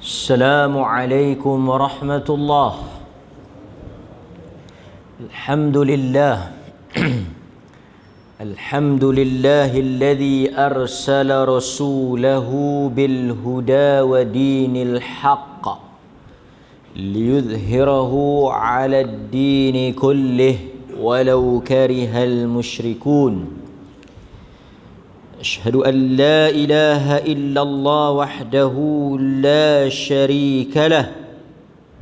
Assalamualaikum warahmatullahi. Alhamdulillah. Alhamdulillahilladzi arsala rasulahu bil huda wa dinil haqq liyudhhirahu 'ala ad-din kullih walau karihal musyrikun. أشهد أن لا إله إلا الله وحده لا شريك له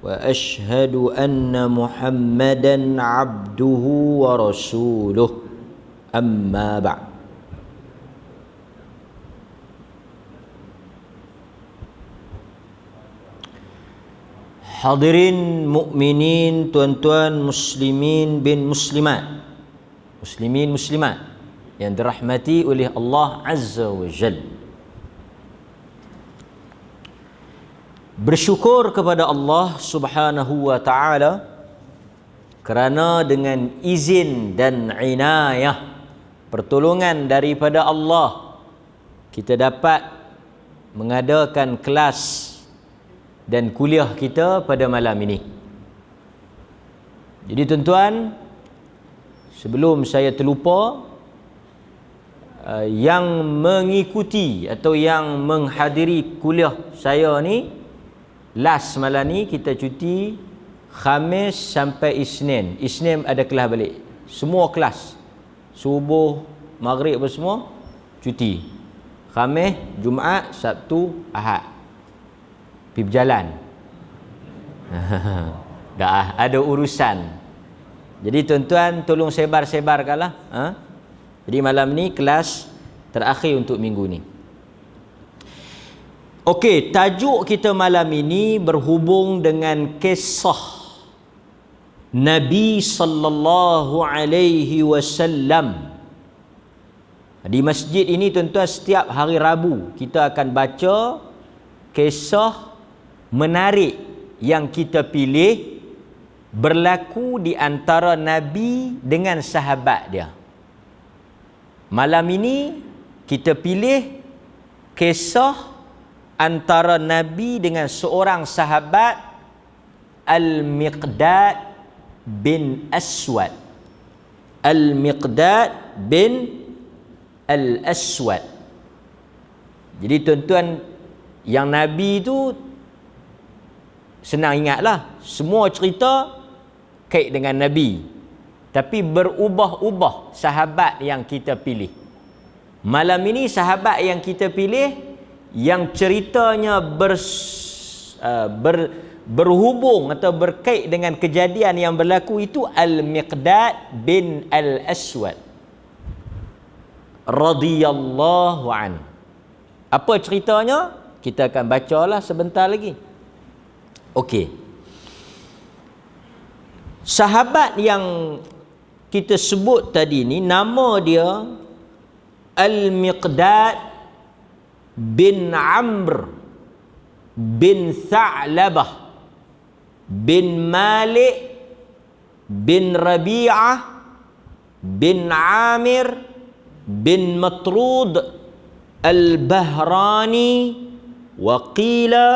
وأشهد أن محمدا عبده ورسوله أما بعد. Hadirin mukminin, tuan-tuan muslimin bin muslimat, muslimin muslimat yang dirahmati oleh Allah Azza wa Jal. Bersyukur kepada Allah Subhanahu wa Ta'ala kerana dengan izin dan inayah, pertolongan daripada Allah, kita dapat mengadakan kelas dan kuliah kita pada malam ini. Jadi tuan-tuan, sebelum saya terlupa, yang mengikuti atau yang menghadiri kuliah saya ni, last malam ni kita cuti Khamis sampai Isnin. Isnin ada kelas balik. Semua kelas subuh, maghrib apa semua cuti. Khamis, Jumaat, Sabtu, Ahad pergi berjalan. Dah ada urusan. Jadi tuan-tuan tolong sebar-sebarkanlah. Jadi malam ni kelas terakhir untuk minggu ni. Okey, tajuk kita malam ini berhubung dengan kisah Nabi sallallahu alaihi wasallam. Di masjid ini tuan-tuan, setiap hari Rabu kita akan baca kisah menarik yang kita pilih berlaku di antara Nabi dengan sahabat dia. Malam ini kita pilih kisah antara Nabi dengan seorang sahabat, Al-Miqdad bin Aswad. Al-Miqdad bin Al-Aswad. Jadi tuan-tuan, yang Nabi itu senang ingatlah, semua cerita kait dengan Nabi. Tapi berubah-ubah sahabat yang kita pilih. Malam ini sahabat yang kita pilih yang ceritanya berhubung atau berkait dengan kejadian yang berlaku itu Al-Miqdad bin Al-Aswad radhiyallahu an. Apa ceritanya? Kita akan bacalah sebentar lagi. Okey. Sahabat yang kita sebut tadi ni, nama dia Al-Miqdad bin Amr bin Tha'labah bin Malik bin Rabi'ah bin Amir bin Matrud Al-Bahrani wa qila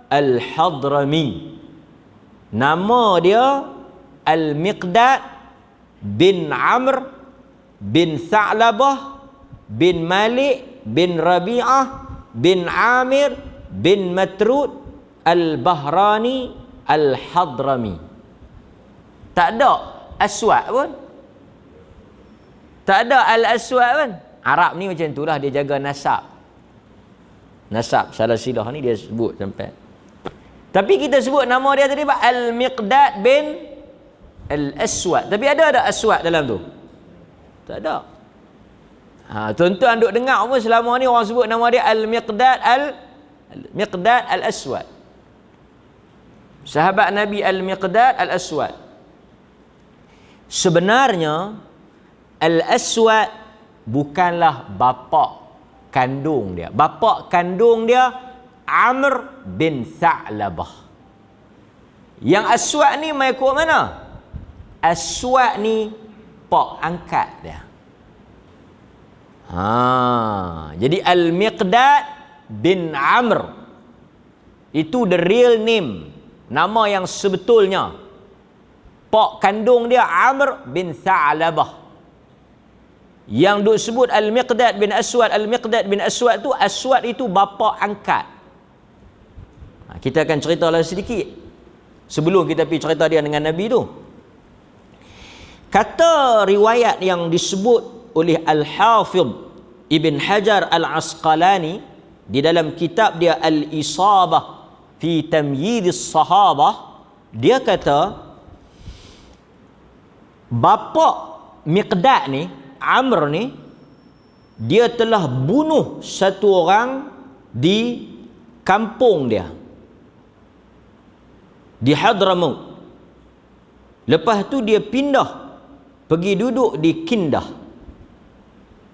Al-Hadrami. Nama dia Al-Miqdad bin Amr bin Tha'labah bin Malik bin Rabi'ah bin Amir bin Matrud Al-Bahrani Al-Hadrami. Tak ada Aswad pun, tak ada Al-Aswad pun. Arab ni macam itulah, dia jaga nasab. Nasab salah silah ni dia sebut sampai. Tapi kita sebut nama dia tadi Al-Miqdad bin Al-Aswad. Tapi ada Aswad dalam tu? Tak ada. Tuan-tuan duk dengar apa selama ni orang sebut nama dia Al-Miqdad Al-Aswad. Sahabat Nabi Al-Miqdad Al-Aswad. Sebenarnya Al-Aswad bukanlah bapa kandung dia. Bapa kandung dia Amr bin Tha'labah. Yang Aswad ni mai ikut mana? Aswad ni pak angkat dia. Jadi Al-Miqdad bin Amr Itu the real name, nama yang sebetulnya. Pak kandung dia Amr bin Tha'labah. Yang duk sebut Al-Miqdad bin Aswad. Al-Miqdad bin Aswad tu, Aswad itu bapa angkat. Kita akan cerita lagi sedikit sebelum kita pergi cerita dia dengan Nabi tu. Kata riwayat yang disebut oleh Al-Hafidh Ibn Hajar Al-Asqalani di dalam kitab dia Al-Isabah fi Tamyidis Sahabah, dia kata bapa Miqdad ni, Amr ni, dia telah bunuh satu orang di kampung dia di Hadramaut. Lepas tu dia pindah pergi duduk di Kindah.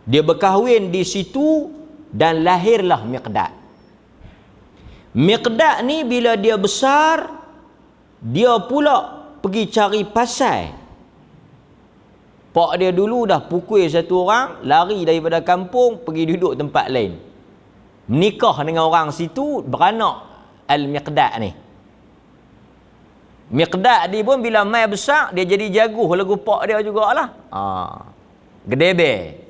Dia berkahwin di situ dan lahirlah Miqdad. Miqdad ni bila dia besar, dia pula pergi cari pasal. Pak dia dulu dah pukul satu orang, lari daripada kampung pergi duduk tempat lain. Menikah dengan orang situ, beranak Al-Miqdad ni. Miqdad dia pun bila mai besar, dia jadi jaguh lagu pak dia jugalah. Gedebe.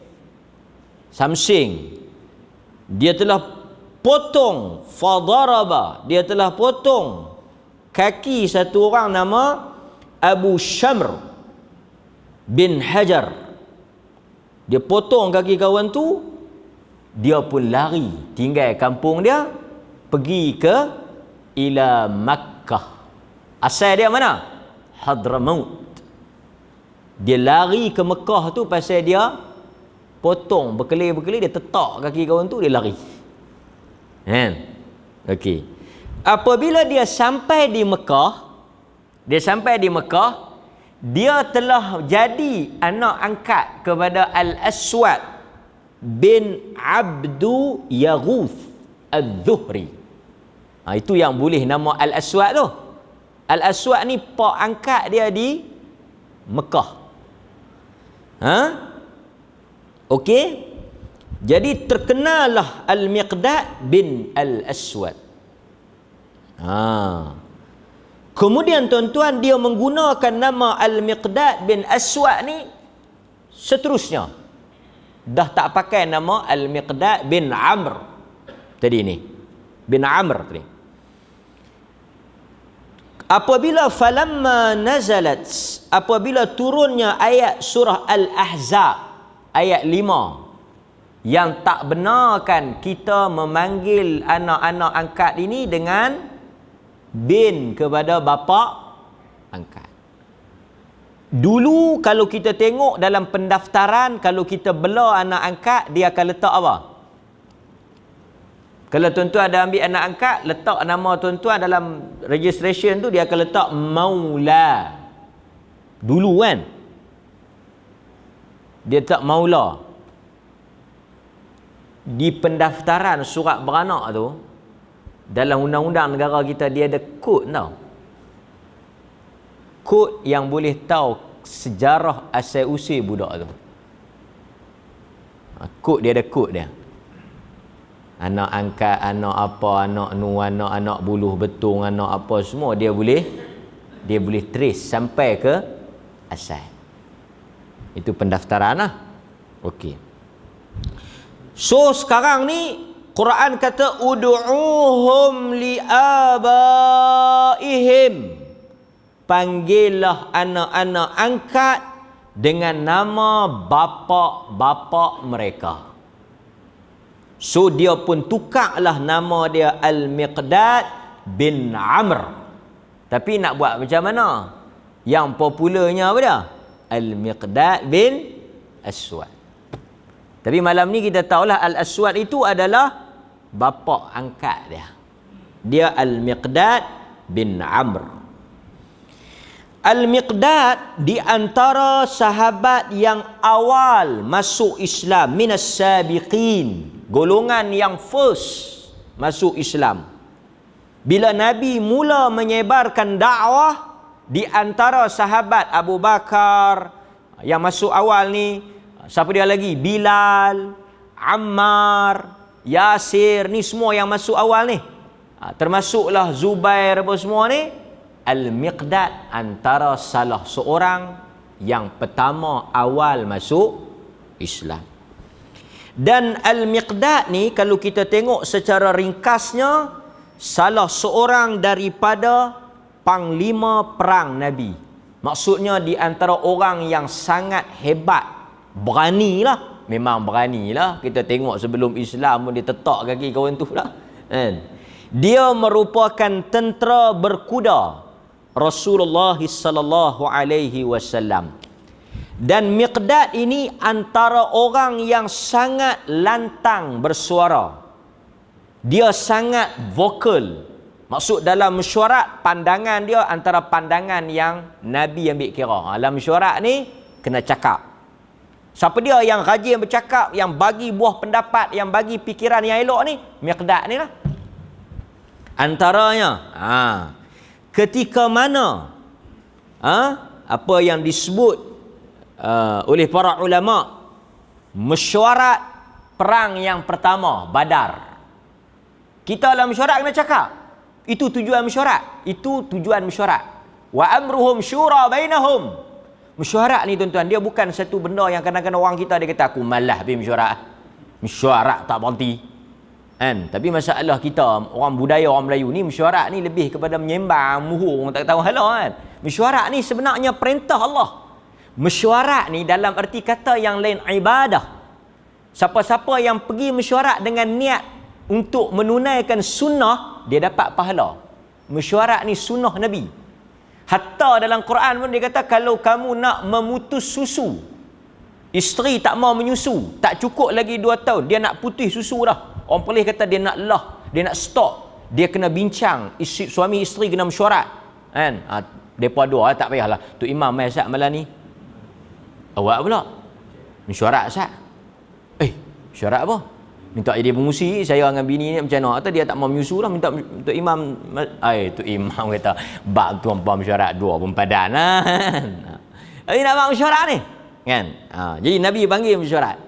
Samsing. Dia telah potong fadaraba, dia telah potong kaki satu orang nama Abu Syamr bin Hajar. Dia potong kaki kawan tu, dia pun lari tinggal kampung dia, pergi ke ila Makkah. Asal dia mana? Hadramaut. Dia lari ke Mekah tu pasal dia potong berkelil-berkelil, dia tetak kaki kawan tu, dia lari. Okey. Apabila dia sampai di Mekah, dia telah jadi anak angkat kepada Al-Aswad bin Abdu Yaghuth Al-Zuhri. Itu yang boleh nama Al-Aswad tu. Al-Aswad ni pak angkat dia di Mekah. Okey. Jadi terkenalah Al-Miqdad bin Al-Aswad. Kemudian tuan-tuan, dia menggunakan nama Al-Miqdad bin Aswad ni seterusnya. Dah tak pakai nama Al-Miqdad bin Amr tadi ni. Bin Amr tadi. Apabila turunnya ayat surah Al-Ahzab ayat 5 yang tak benarkan kita memanggil anak-anak angkat ini dengan bin kepada bapa angkat. Dulu kalau kita tengok dalam pendaftaran, kalau kita bela anak angkat, dia akan letak apa? Kalau tuan-tuan ada ambil anak angkat, letak nama tuan-tuan dalam registration tu, dia akan letak Maula. Dulu kan? Dia letak Maula. Di pendaftaran surat beranak tu, dalam undang-undang negara kita, dia ada kod tau. Kod yang boleh tahu sejarah asal usul budak tu. Kod dia ada kod dia. Anak angkat, anak apa, anak nu, anak buluh betung, anak apa semua dia boleh trace sampai ke asal. Itu pendaftaran lah. Okey. So sekarang ni Quran kata ud'uhum liabaihim. Panggillah anak-anak angkat dengan nama bapa-bapa mereka. So dia pun tukarlah nama dia Al-Miqdad bin Amr. Tapi nak buat macam mana? Yang popularnya apa dia? Al-Miqdad bin Aswad. Tapi malam ni kita tahulah Al-Aswad itu adalah bapa angkat dia. Dia Al-Miqdad bin Amr. Al-Miqdad di antara sahabat yang awal masuk Islam, minas sabiqin, golongan yang first masuk Islam. Bila Nabi mula menyebarkan dakwah, di antara sahabat Abu Bakar yang masuk awal ni, siapa dia lagi? Bilal, Ammar, Yasir, ni semua yang masuk awal ni. Termasuklah Zubair apa semua ni, Al-Miqdad antara salah seorang yang pertama awal masuk Islam. Dan Al-Miqdad ni kalau kita tengok secara ringkasnya, salah seorang daripada panglima perang Nabi. Maksudnya di antara orang yang sangat hebat, beranilah, memang beranilah. Kita tengok sebelum Islam pun dia tetak kaki kawan tu lah. Dia merupakan tentera berkuda Rasulullah sallallahu alaihi wasallam. Dan Miqdad ini antara orang yang sangat lantang bersuara. Dia sangat vokal. Maksud dalam mesyuarat, pandangan dia antara pandangan yang Nabi ambil kira. Dalam mesyuarat ni kena cakap. Siapa dia yang rajin bercakap, yang bagi buah pendapat, yang bagi fikiran yang elok ni, Miqdad ni lah. Antaranya, ketika mana apa yang disebut oleh para ulama mesyuarat perang yang pertama, Badar. Kita dalam mesyuarat kena cakap. Itu tujuan mesyuarat. Itu tujuan mesyuarat. Wa amruhum syura bainahum. Mesyuarat ni tuan-tuan, dia bukan satu benda yang kadang-kadang orang kita dia kata aku malas pergi mesyuarat. Mesyuarat tak berhenti. Tapi masalah kita, orang budaya orang Melayu ni, mesyuarat ni lebih kepada menyembang, muhur, orang tak tahu hala kan. Mesyuarat ni sebenarnya perintah Allah. Mesyuarat ni dalam erti kata yang lain ibadah. Siapa-siapa yang pergi mesyuarat dengan niat untuk menunaikan sunnah, dia dapat pahala. Mesyuarat ni sunnah Nabi. Hatta dalam Quran pun dia kata kalau kamu nak memutus susu, isteri tak mau menyusu, tak cukup lagi 2 tahun, dia nak putih susu dah. Orang Perlis kata dia nak dia nak stop. Dia kena bincang, suami isteri kena mesyuarat. Mereka dua tak payahlah. Tu imam mai Ustaz malam ni. Awak pula mesyuarat Ustaz. Mesyuarat apa? Minta jadi pengusi, saya dengan bini ni macam mana? Kata dia tak mau menyusu lah, minta Tok Imam. Tok Imam kata, bab tuan-puan mesyuarat dua pun padan lah. Nak buat mesyuarat ni? Kan? Jadi Nabi panggil mesyuarat.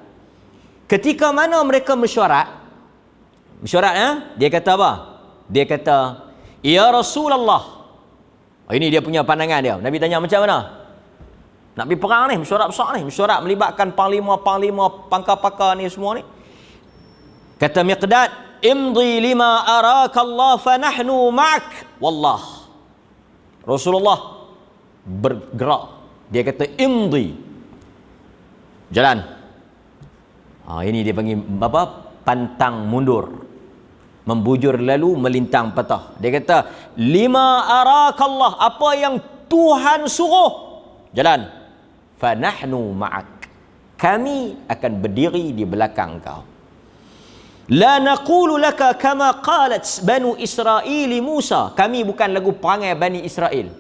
Ketika mana mereka mesyuarat, dia kata apa? Dia kata, Ya Rasulullah. Ini dia punya pandangan dia. Nabi tanya macam mana? Nak pergi perang ni, mesyuarat besar ni. Mesyuarat melibatkan panglima-panglima, pangkal-pakar ni semua ni. Kata Miqdad, imdi lima araka Allah fa nahnu ma'ak wallah. Rasulullah bergerak. Dia kata imdi. Jalan. Ini dia panggil apa? Pantang mundur. Membujur lalu melintang patah. Dia kata, lima araka Allah, apa yang Tuhan suruh, jalan. Fa nahnu ma'ak. Kami akan berdiri di belakang kau. La naqulu laka kama qalat Banu Israil Musa. Kami bukan lagu perangai Bani Israel.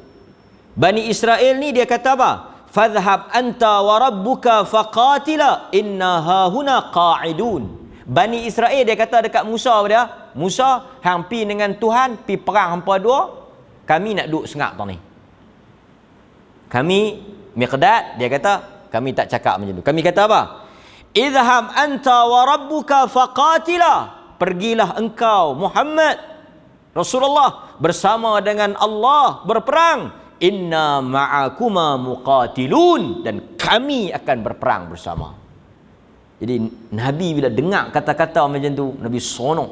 Bani Israel ni dia kata apa? Fadhhab anta wa rabbuka faqatila inna hahuna qa'idun. Bani Israel dia kata dekat Musa dia, Musa hang pi dengan Tuhan pi perang hampa dua, kami nak duduk sengak tang ni. Kami Miqdad dia kata kami tak cakap macam tu. Kami kata apa? Idhhab anta wa rabbuka faqatila. Pergilah engkau Muhammad Rasulullah bersama dengan Allah berperang. Inna ma'akuma muqatilun. Dan kami akan berperang bersama. Jadi Nabi bila dengar kata-kata macam tu, Nabi seronok.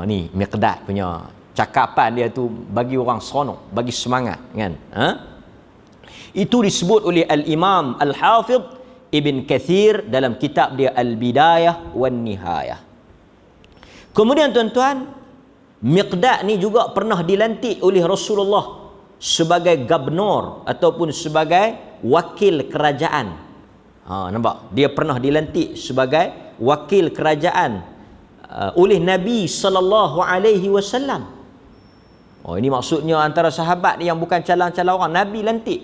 Ni Miqdad punya cakapan dia tu bagi orang seronok, bagi semangat kan. Itu disebut oleh Al-Imam Al-Hafidh Ibn Kathir dalam kitab dia Al-Bidayah wan Nihayah. Kemudian tuan-tuan, Miqdad ni juga pernah dilantik oleh Rasulullah sebagai gubernur ataupun sebagai wakil kerajaan. Nampak? Dia pernah dilantik sebagai wakil kerajaan oleh Nabi sallallahu alaihi wasallam. Ini maksudnya antara sahabat ni yang bukan calon-calon orang, Nabi lantik.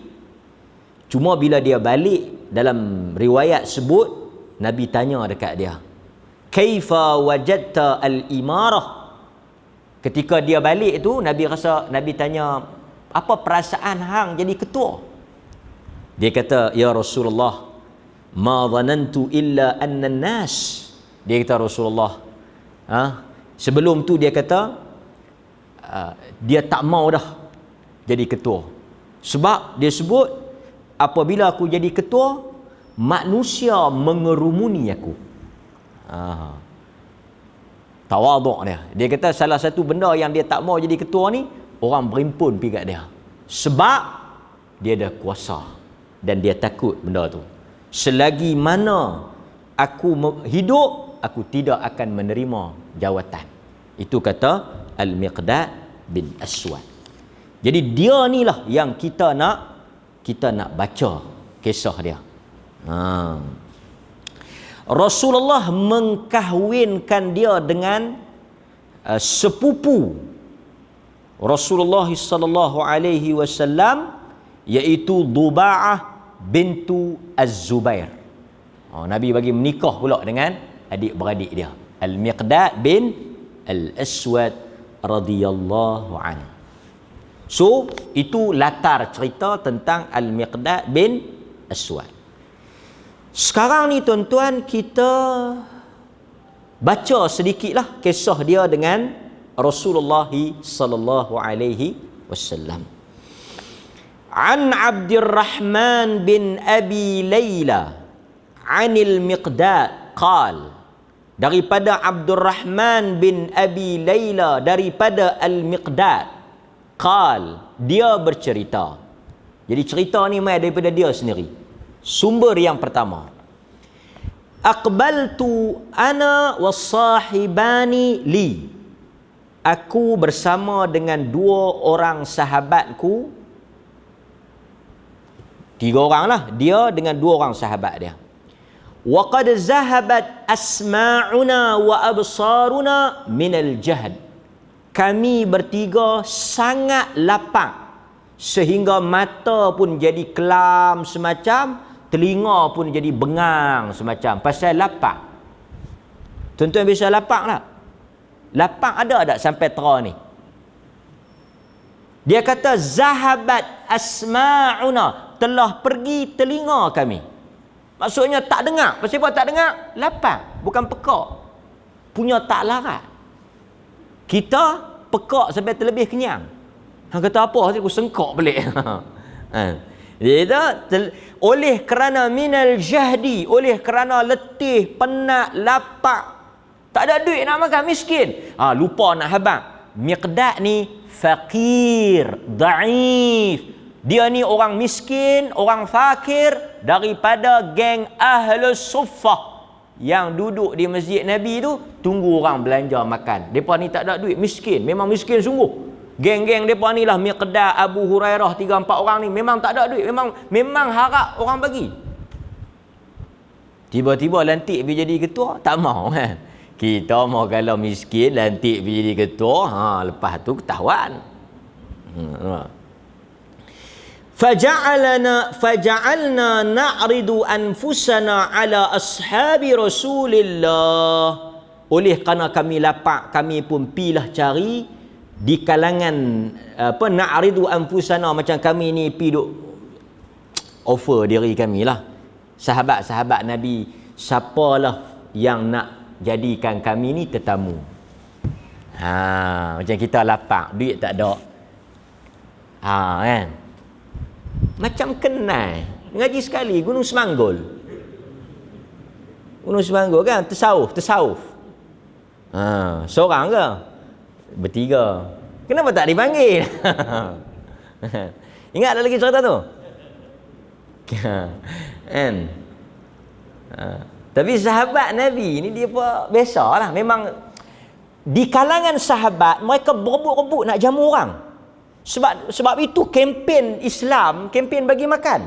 Cuma bila dia balik, dalam riwayat sebut, Nabi tanya dekat dia, Kaifa wajadta al-imarah? Ketika dia balik tu, Nabi tanya, apa perasaan hang jadi ketua? Dia kata, Ya Rasulullah, ma dhanantu illa anna nas. Dia kata, Rasulullah, Sebelum tu dia kata dia tak mau dah jadi ketua. Sebab dia sebut apabila aku jadi ketua, manusia mengerumuni aku. Tawaduk dia. Dia kata salah satu benda yang dia tak mau jadi ketua ni, orang berimpun pergi kat dia. Sebab dia ada kuasa dan dia takut benda tu. Selagi mana aku hidup, aku tidak akan menerima jawatan. Itu kata Al-Miqdad bin Aswad. Jadi dia ni lah yang kita nak baca kisah dia. Rasulullah mengkahwinkan dia dengan sepupu Rasulullah sallallahu alaihi wasallam, iaitu Duba'ah bintu Az-Zubair. Nabi bagi menikah pula dengan adik-beradik dia, Al-Miqdad bin Al-Aswad radhiyallahu anhu. So, itu latar cerita tentang Al-Miqdad bin Aswad. Sekarang ni tuan-tuan, kita baca sedikitlah kisah dia dengan Rasulullah sallallahu alaihi wasallam. An Abdurrahman bin Abi Layla anil Miqdad qal, daripada Abdurrahman bin Abi Layla daripada Al-Miqdad qal, dia bercerita. Jadi cerita ni mai daripada dia sendiri. Sumber yang pertama, aqbaltu ana wasahibani li, aku bersama dengan dua orang sahabatku. Tiga orang lah, dia dengan dua orang sahabat dia. Wa qad zahabat asma'una wa absaruna minal jahd, kami bertiga sangat lapang sehingga mata pun jadi kelam semacam, telinga pun jadi bengang semacam, pasal lapang. Tuan-tuan biasa lapang tak? Lapang ada tak sampai tera ni? Dia kata zahabat asma'una, telah pergi telinga kami. Maksudnya tak dengar. Pasal apa tak dengar? Lapang, bukan pekak. Punya tak larat. Kita pekak sampai terlebih kenyang. Han kata apa? Aku sengkok balik. Dia oleh kerana minal jahdi, oleh kerana letih, penat, lapar, tak ada duit nak makan, miskin. Lupa nak habang. Miqdad ni fakir, dhaif. Dia ni orang miskin, orang fakir, daripada geng Ahlus Suffah yang duduk di masjid Nabi tu tunggu orang belanja makan. Depa ni tak ada duit, miskin, memang miskin sungguh. Geng-geng depa ni lah Miqdad, Abu Hurairah, 3-4 orang ni memang tak ada duit, memang harap orang bagi. Tiba-tiba lantik pergi jadi ketua, tak mau kan. Kita mau kalau miskin lantik pergi jadi ketua, lepas tu ketahuan. Faja'alna na'ridu anfusana ala ashabi Rasulillah. Oleh kerana kami lapar, kami pun pilah cari di kalangan na'ridu anfusana, macam kami ni pi duk offer diri kami lah, sahabat-sahabat Nabi, siapalah yang nak jadikan kami ni tetamu. Macam kita lapar, duit tak ada, kan, macam kenal ngaji sekali Gunung Semanggol kan, tasawuf seorang ke bertiga, kenapa tak dipanggil? Ingat ada lagi cerita tu kan? Tapi sahabat Nabi ni dia pun biasalah, memang di kalangan sahabat mereka berebut-rebut nak jamu orang. Sebab itu kempen Islam, kempen bagi makan.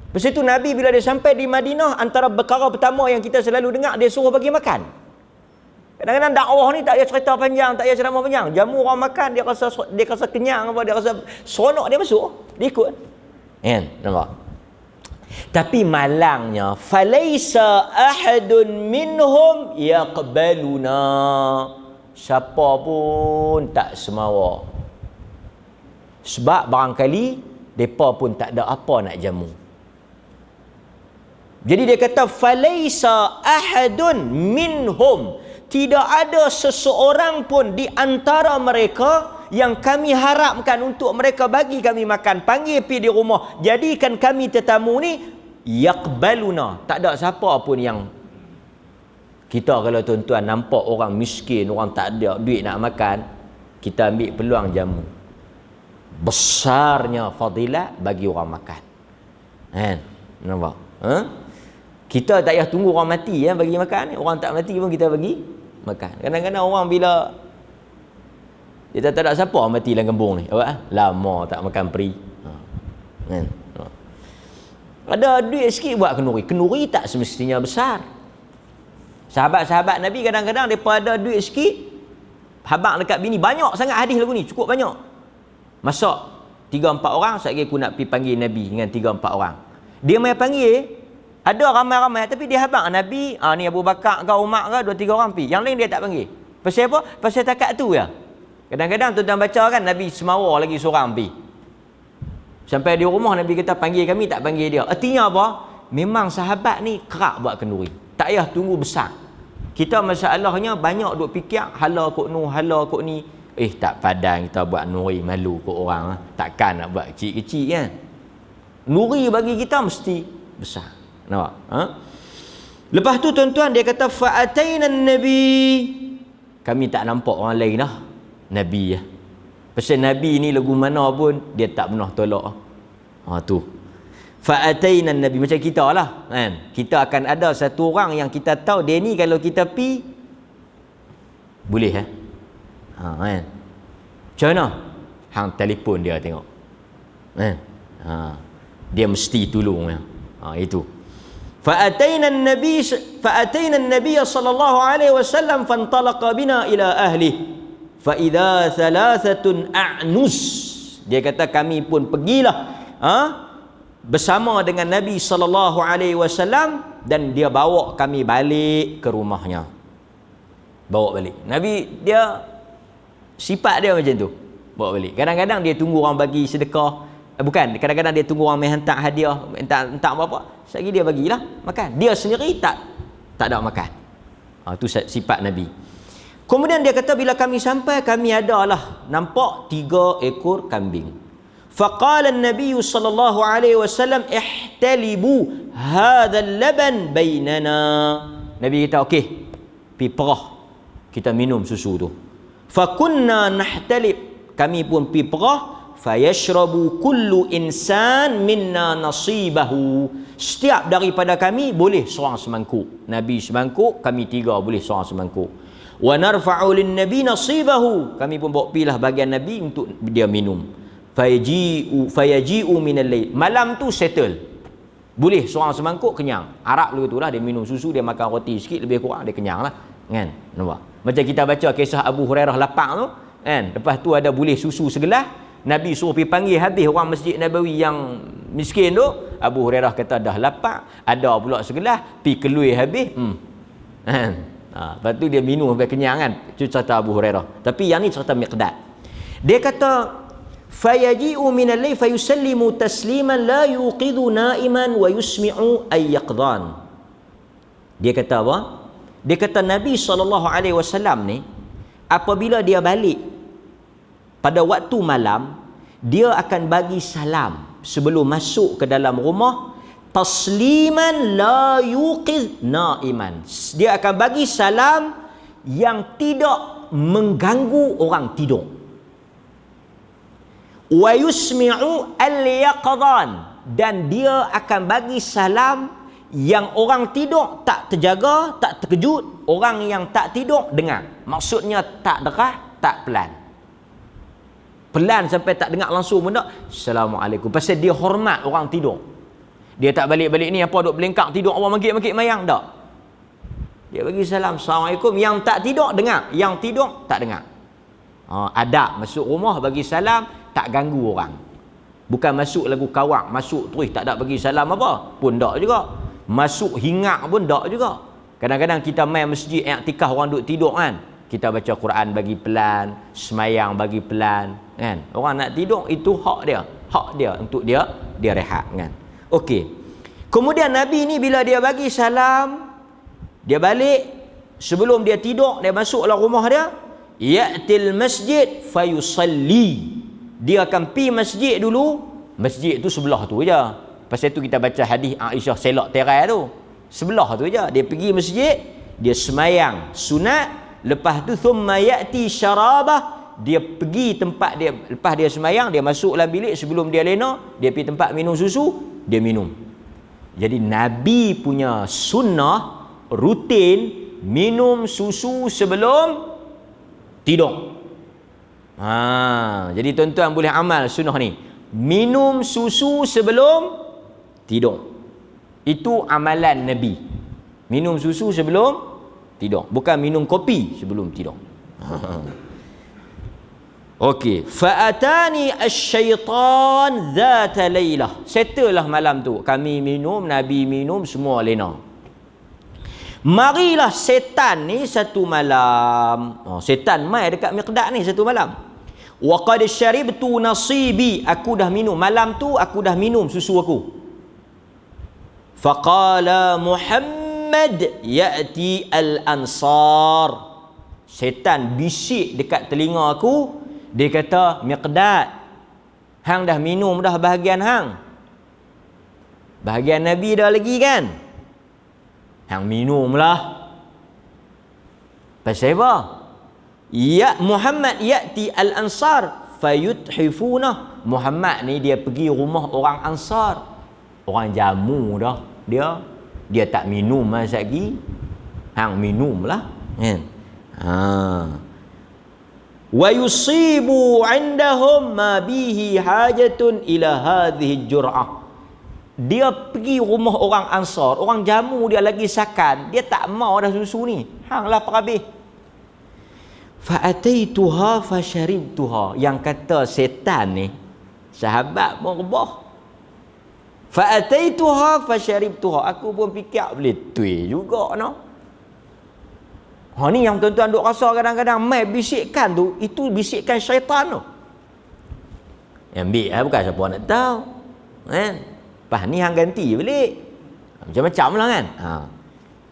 Lepas itu Nabi bila dia sampai di Madinah, antara perkara pertama yang kita selalu dengar, dia suruh bagi makan. Kadang-kadang dakwah ni tak payah cerita panjang, tak payah ceramah panjang. Jamu orang makan, dia rasa kenyang apa, dia rasa seronok, dia masuk, dia ikut. Kan? Nampak? Tapi malangnya, falaisa ahadun minhum yaqbaluna. Siapa pun tak semawa. Sebab barangkali depa pun tak ada apa nak jamu. Jadi dia kata falaisa ahadun minhum, tidak ada seseorang pun di antara mereka yang kami harapkan untuk mereka bagi kami makan. Panggil pergi di rumah, jadikan kami tetamu ni yaqbaluna. Tak ada siapa pun yang kita, kalau tuan-tuan nampak orang miskin, orang tak ada duit nak makan, kita ambil peluang jamu. Besarnya fadilat bagi orang makan. Kan? Nampak? Kita tak payah tunggu orang mati bagi makan. Orang tak mati pun kita bagi makan. Kadang-kadang orang bila dia tak ada siapa mati dalam kampung ni, lama tak makan peri. Kan? Ada duit sikit buat kenduri. Kenduri tak semestinya besar. Sahabat-sahabat Nabi kadang-kadang mereka ada duit sikit, habaq dekat bini, banyak sangat hadis lagu ni, cukup banyak. Masak 3-4 orang, sekali aku nak pergi panggil Nabi dengan 3-4 orang. Dia mai panggil, ada ramai-ramai, tapi dia habaq Nabi, ni Abu Bakar ke Umar ke 2-3 orang pergi. Yang lain dia tak panggil. Pasal apa? Pasal takat tu ya. Kadang-kadang tuan-tuan baca kan, Nabi semawar lagi seorang pergi. Sampai di rumah Nabi kata panggil kami, tak panggil dia. Artinya apa? Memang sahabat ni kerak buat kenduri. Tak payah tunggu besar. Kita masalahnya banyak duk fikir hala kok nu, hala kok ni. Tak padan kita buat nuri, malu kok orang. Takkan nak buat kecil-kecil kan. Nuri bagi kita mesti besar. Nampak? Lepas tu tuan-tuan dia kata fa'ataina nabi. Kami tak nampak orang lain dah. Nabi ya. Pasal Nabi ni lagu mana pun dia tak pernah tolak. Tu. Fa'ataina nabi, macam kita lah kan. Kita akan ada satu orang yang kita tahu dia ni kalau kita pi boleh kan. Macam mana? Hang telefon dia tengok. Dia mesti tolong ya. Itu. Fa'ataina an-nabiy sallallahu alaihi wasallam fantalaqa bina ila ahli. Fa idza thalathatun a'nus. Dia kata kami pun pergilah bersama dengan Nabi sallallahu alaihi wasallam, dan dia bawa kami balik ke rumahnya. Bawa balik. Nabi dia sifat dia macam tu. Bawa balik. Kadang-kadang dia tunggu orang bagi sedekah. Bukan, kadang-kadang dia tunggu orang mai hantar hadiah, hantar apa-apa. Sekali dia bagilah makan. Dia sendiri tak ada makan. Itu sifat Nabi. Kemudian dia kata bila kami sampai, kami adalah nampak 3 ekor kambing. Faqala an-nabiy sallallahu alaihi wasallam ihtalibu hadha al-laban bainana. Nabi kata okey, pi perah kita minum susu tu. Fakunna nahtalib, kami pun pi perah. Fayashrabu kullu insan minna nasibahu. Setiap daripada kami boleh seorang semangkuk. Nabi semangkuk, kami 3 boleh seorang semangkuk. Wa narfa'u lin-nabi nasibahu, kami pun bawa pilah bagian Nabi untuk dia minum. Fayaji'u min al-lail, malam tu settle. Boleh seorang semangkuk kenyang. Arab begitu lah, dia minum susu, dia makan roti sikit lebih kurang dia kenyang lah. Kan? Nampak? Macam kita baca kisah Abu Hurairah lapang tu, kan? Lepas tu ada boleh susu segelas, Nabi suruh pergi panggil habis orang Masjid Nabawi yang miskin tu. Abu Hurairah kata dah lapar, ada pula segelas, pergi kelui habis. Kan? Lepas tu dia minum sampai kenyang kan. Itu cerita Abu Hurairah. Tapi yang ni cerita Miqdad. Dia kata fayaji'u min al-layl fayusallimu tasliman la yuqidhu na'iman wa yusmi'u ay yaqdhan. Dia kata apa? Dia kata Nabi SAW ni apabila dia balik pada waktu malam, dia akan bagi salam sebelum masuk ke dalam rumah, tasliman la yuqidh na'iman. Dia akan bagi salam yang tidak mengganggu orang tidur. Wa yusmi'u al-yaqdhan, dan dia akan bagi salam yang orang tidur tak terjaga, tak terkejut, orang yang tak tidur dengar. Maksudnya tak derah, tak pelan. Pelan sampai tak dengar langsung pun tak. Assalamualaikum. Pasal dia hormat orang tidur. Dia tak balik-balik ni apa duk belengkak tidur orang magik-magik mayang tak. Dia bagi salam Assalamualaikum, yang tak tidur dengar, yang tidur tak dengar. Adab masuk rumah bagi salam, tak ganggu orang. Bukan masuk lagu kawak, masuk terus tak ada bagi salam apa pun tak juga. Masuk hingak pun tak juga. Kadang-kadang kita main masjid iktikaf orang duk tidur kan, kita baca Quran bagi pelan, semayang bagi pelan kan. Orang nak tidur itu hak dia untuk dia rehat kan. Okey. Kemudian Nabi ni bila dia bagi salam, dia balik, sebelum dia tidur, dia masuklah rumah dia, ya'til masjid fayusalli. Dia akan pi masjid dulu. Masjid tu sebelah tu je. Pasal tu kita baca hadis Aisyah selak terai tu. Sebelah tu je. Dia pergi masjid, dia semayang sunat, lepas tu thumma ya'ti syarabah, dia pergi tempat dia, lepas dia semayang, dia masuk dalam bilik sebelum dia lena, dia pergi tempat minum susu, dia minum. Jadi Nabi punya sunnah rutin minum susu sebelum tidur. Jadi tuan-tuan boleh amal sunnah ni. Minum susu sebelum tidur. Itu amalan Nabi. Minum susu sebelum tidur. Bukan minum kopi sebelum tidur. Okey. Fa'atani asy-syaitan dzata lailah. Settlelah malam tu. Kami minum, Nabi minum, semua lena. Marilah setan ni satu malam. Setan mai dekat Miqdad ni satu malam. Wa qad syaribtu nasibi. Aku dah minum. Malam tu aku dah minum susu aku. Faqala Muhammad ya'ti al-ansar. Setan bisik dekat telinga aku. Dia kata, Miqdad, hang dah minum dah bahagian hang. Bahagian Nabi dah lagi kan? Hang minumlah. Pasal apa? Ya Muhammad ya'ti al-ansar fayuthifuna. Muhammad ni dia pergi rumah orang Ansar. Orang jamu dah. Dia tak minum masa lagi. Hang minumlah, kan? Wa yusibu indahum ma bihi hajatun ila hadhihi jur'ah. Dia pergi rumah orang Ansar, orang jamu dia lagi sakan, dia tak mau dah susu ni. Hanglah perhabis. Fa'ataituha fasharibtuha. Yang kata setan ni, sahabat pun rebah. Fa'ataituha fasharibtuha. Aku pun fikir boleh tuai juga no. Ni yang tuan-tuan duk rasa kadang-kadang mai bisikkan tu, itu bisikkan syaitan tu. Yang ambil bukan siapa nak tahu. Kan? Lepas ni hang ganti balik. Macam-macam lah kan.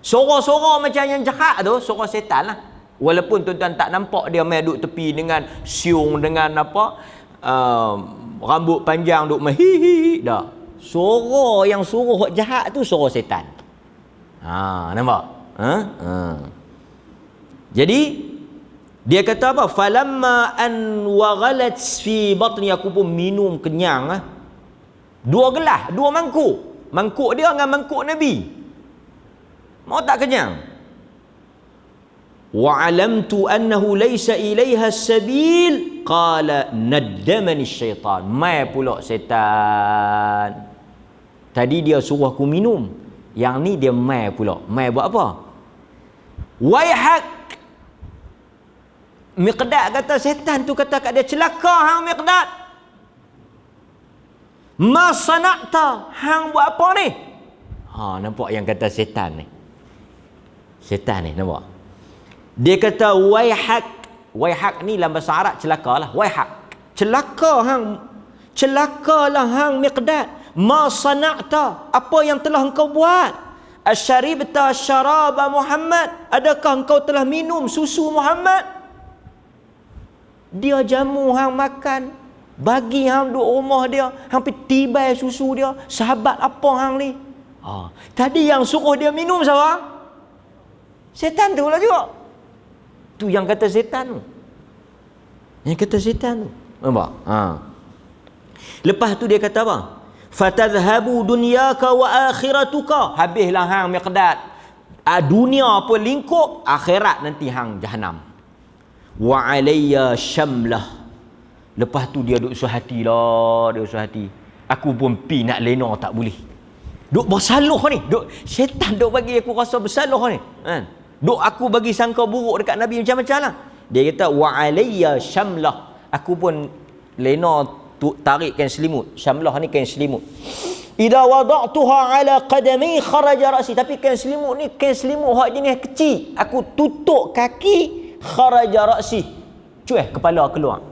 Suara-suara macam yang jahat tu, suara setan lah. Walaupun tuan-tuan tak nampak dia mai duduk tepi dengan siung, dengan apa, rambut panjang duk hihi. Dah. Suara yang suruh jahat tu suara setan. Nampak? Jadi dia kata apa? Falamma an waghalat fi batni, aku pun minum kenyang. 2 gelas, 2 mangkuk. Mangkuk dia dengan mangkuk Nabi. Mau tak kenyang? Wa alamtu annahu laysa ilaiha sabil, qala naddamani syaitan. Mai pula setan. Tadi dia suruh aku minum, yang ni dia mai pula. Mai buat apa? Waihak. Miqdad kata, setan tu kata kat dia, celaka hang Miqdad. Ma sana'ta, hang buat apa ni? Nampak yang kata setan ni. Setan ni nampak. Dia kata waihak. Waihak ni dalam bahasa Arab celakalah. Waihak. Celakalah hang Miqdad. Ma sana'ta, apa yang telah engkau buat? Asyaribta syaraba Muhammad, adakah engkau telah minum susu Muhammad? Dia jamu hang makan, bagi hang duduk rumah dia, hang pergi tibai susu dia. Sahabat apa hang ni? Tadi yang suruh dia minum siapa? Setan tu lah juga. Tu yang kata setan tu. Yang kata setan tu. Nampak? Lepas tu dia kata apa? Fatadhhabu dunyaka wa akhiratuka. Habislah hang Miqdad. Dunia pun lingkup, akhirat nanti hang jahanam. Wa alayya syamlah. Lepas tu dia duk suhati lah, dia suhati. Aku pun pi nak lena tak boleh. Duk bersaluh ni, duk syaitan duk bagi aku rasa bersaluh ni. Kan? Duk aku bagi sangka buruk dekat Nabi macam-macam lah. Dia kata wa alayya syamlah. Aku pun lena tarik kain selimut. Syamlah ni kain selimut. Idza wada'tuha ala qadami kharaja ra'si. Tapi kain selimut ni kain selimut hak jenis kecil. Aku tutup kaki, kharaja ra'si. Cuih kepala keluar.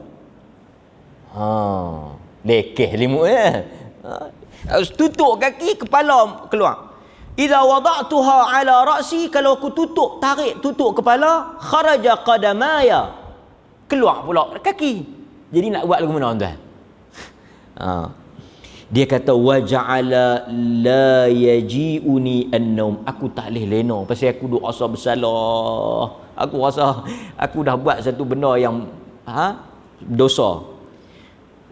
Lekeh selimut ya. Tutup kaki, kepala keluar. idza wada'tuha ala ra'si, kalau aku tutup kepala, kharaja qadamaya, keluar pula kaki. Jadi nak buat lagu mana tuan? Dia kata waja'ala la yaji'uni an-naum, aku tak boleh lena pasal aku duk rasa bersalah. Aku rasa aku dah buat satu benda yang dosa.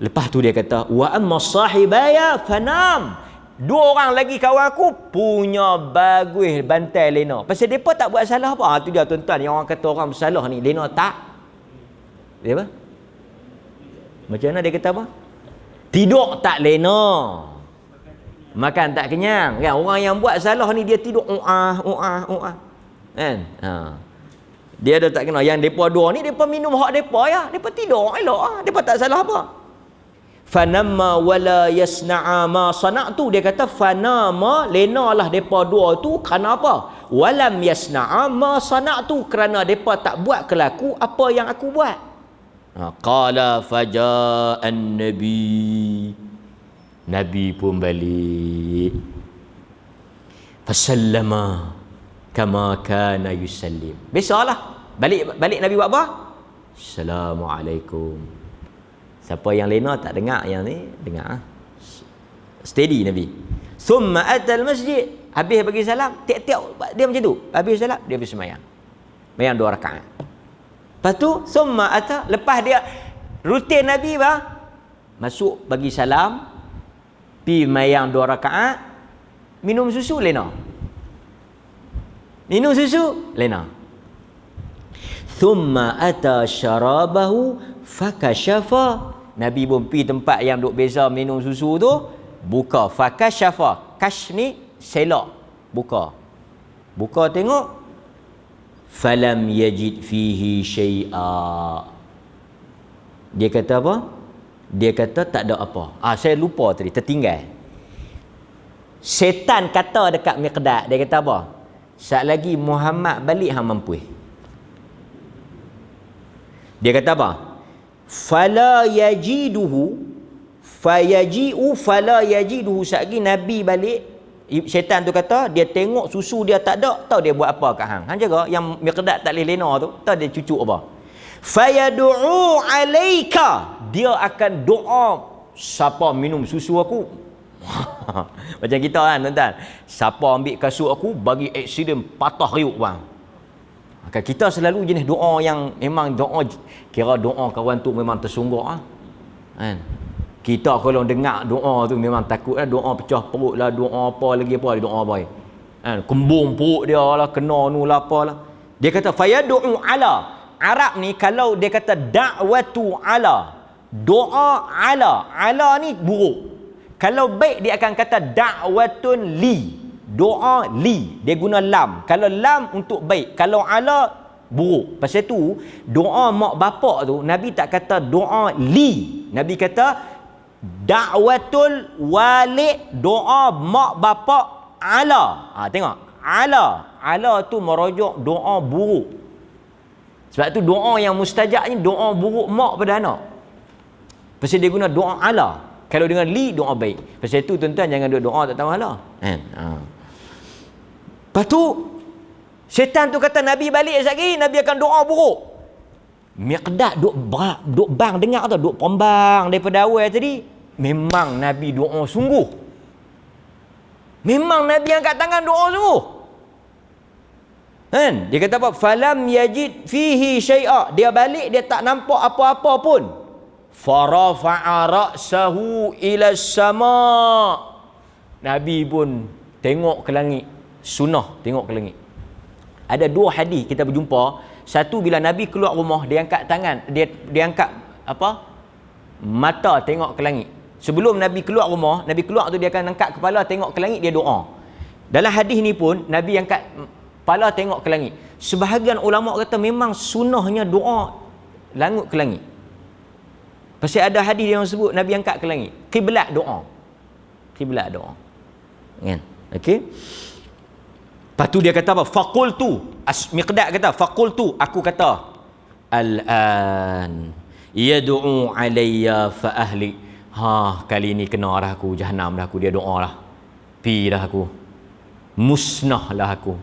Lepas tu dia kata wa amma sahibaya fanam, dua orang lagi kawan aku punya bagus bantai lena pasal depa tak buat salah apa. Tu dia tuan-tuan, yang orang kata orang bersalah ni lena tak. Dia apa? Macam mana dia kata apa? Tidur tak lena, makan tak kenyang kan. Orang yang buat salah ni dia tidur kan. Dia dah tak kena. Yang depa dua ni depa minum hak depa ya, depa tidur elok depa tak salah apa. Fanamma wala yasna'a ma sana'tu, dia kata fanama, lenalah depa dua tu kerana apa? Walam yasna'a ma sana'tu, kerana depa tak buat kelaku apa yang aku buat. Qala faja'an nabi, nabi pun balik, fasallama kama kana yusallim, biasalah balik nabi buat apa? Assalamualaikum. Siapa yang lena tak dengar, yang ni dengar. Steady nabi. Thumma atal masjid, habis bagi salam, tiap-tiap dia macam tu, habis salam dia pergi sembahyang 2 rakaat. Lepas tu summa ata, lepas dia rutin nabi masuk bagi salam, pi mayang 2 rakaat, minum susu lena. Minum susu lena. Thumma ata syarabahu fakashafa, nabi pun pi tempat yang duk beza minum susu tu, buka. Fakashafa, kash ni selak, buka tengok. Falam yajid fihi syai'a, dia kata apa? Dia kata tak ada apa. Saya lupa tadi, tertinggal. Setan kata dekat Miqdad, dia kata apa? Saat lagi Muhammad balik hang mampu. Dia kata apa? Fala yajiduhu fayaji'u fala yajiduhu, saat lagi Nabi balik, syaitan tu kata dia tengok susu dia tak ada, tahu dia buat apa kat hang. Hang jaga yang Miqdad tak boleh lena tu, tahu dia cucuk apa? Fayadu'u alaika, dia akan doa siapa minum susu aku. Macam kita kan tuan-tuan, siapa ambil kasut aku bagi aksiden patah riuk bang. Maka kita selalu jenis doa yang memang doa, kira doa kawan tu memang tersungguh kan. Kita kalau dengar doa tu memang takut doa pecah perut lah, doa apa lagi, apa doa apa kan, kembung perut dia lah, kena nu lah apalah. Dia kata fayadu'u ala, Arab ni kalau dia kata da'watu ala, doa ala ni buruk. Kalau baik dia akan kata da'watun li, doa li, dia guna lam. Kalau lam untuk baik, kalau ala buruk. Pasal tu doa mak bapak tu Nabi tak kata doa li, Nabi kata da'watul walid, doa mak bapak ala. Tengok, ala tu merujuk doa buruk. Sebab tu doa yang mustajab ni doa buruk mak pada anak. Pasal dia guna doa ala. Kalau dengan li, doa baik. Pasal tu tuan-tuan jangan doa tak tahu ala kan. Lepas tu syaitan tu kata Nabi balik sekali, Nabi akan doa buruk. Miqdad duk bang dengar tu, duk pombang daripada awal tadi. Memang Nabi doa sungguh. Memang Nabi angkat tangan doa sungguh. Kan? Dia kata apa? Falam yajid fihi syai'a. Dia balik, dia tak nampak apa-apa pun. Farafa'a ra'sahu ila sama'. Nabi pun tengok ke langit. Sunnah tengok ke langit. Ada 2 hadis kita berjumpa. Satu bila Nabi keluar rumah, dia angkat tangan, dia angkat apa? Mata tengok ke langit. Sebelum Nabi keluar rumah, Nabi keluar tu dia akan angkat kepala tengok ke langit, dia doa. Dalam hadis ni pun Nabi angkat kepala tengok ke langit. Sebahagian ulama kata memang sunnahnya doa langut ke langit. Pasal ada hadis yang sebut Nabi angkat ke langit. Kiblat doa. Kan? Okey. Lepas tu dia kata apa? Faqultu, Miqdad kata faqultu, aku kata al-an yad'u alayya fa ahli. Kali ni kena dah aku, jahanam dah aku, dia doa lah. Pi dah aku. musnahlah aku.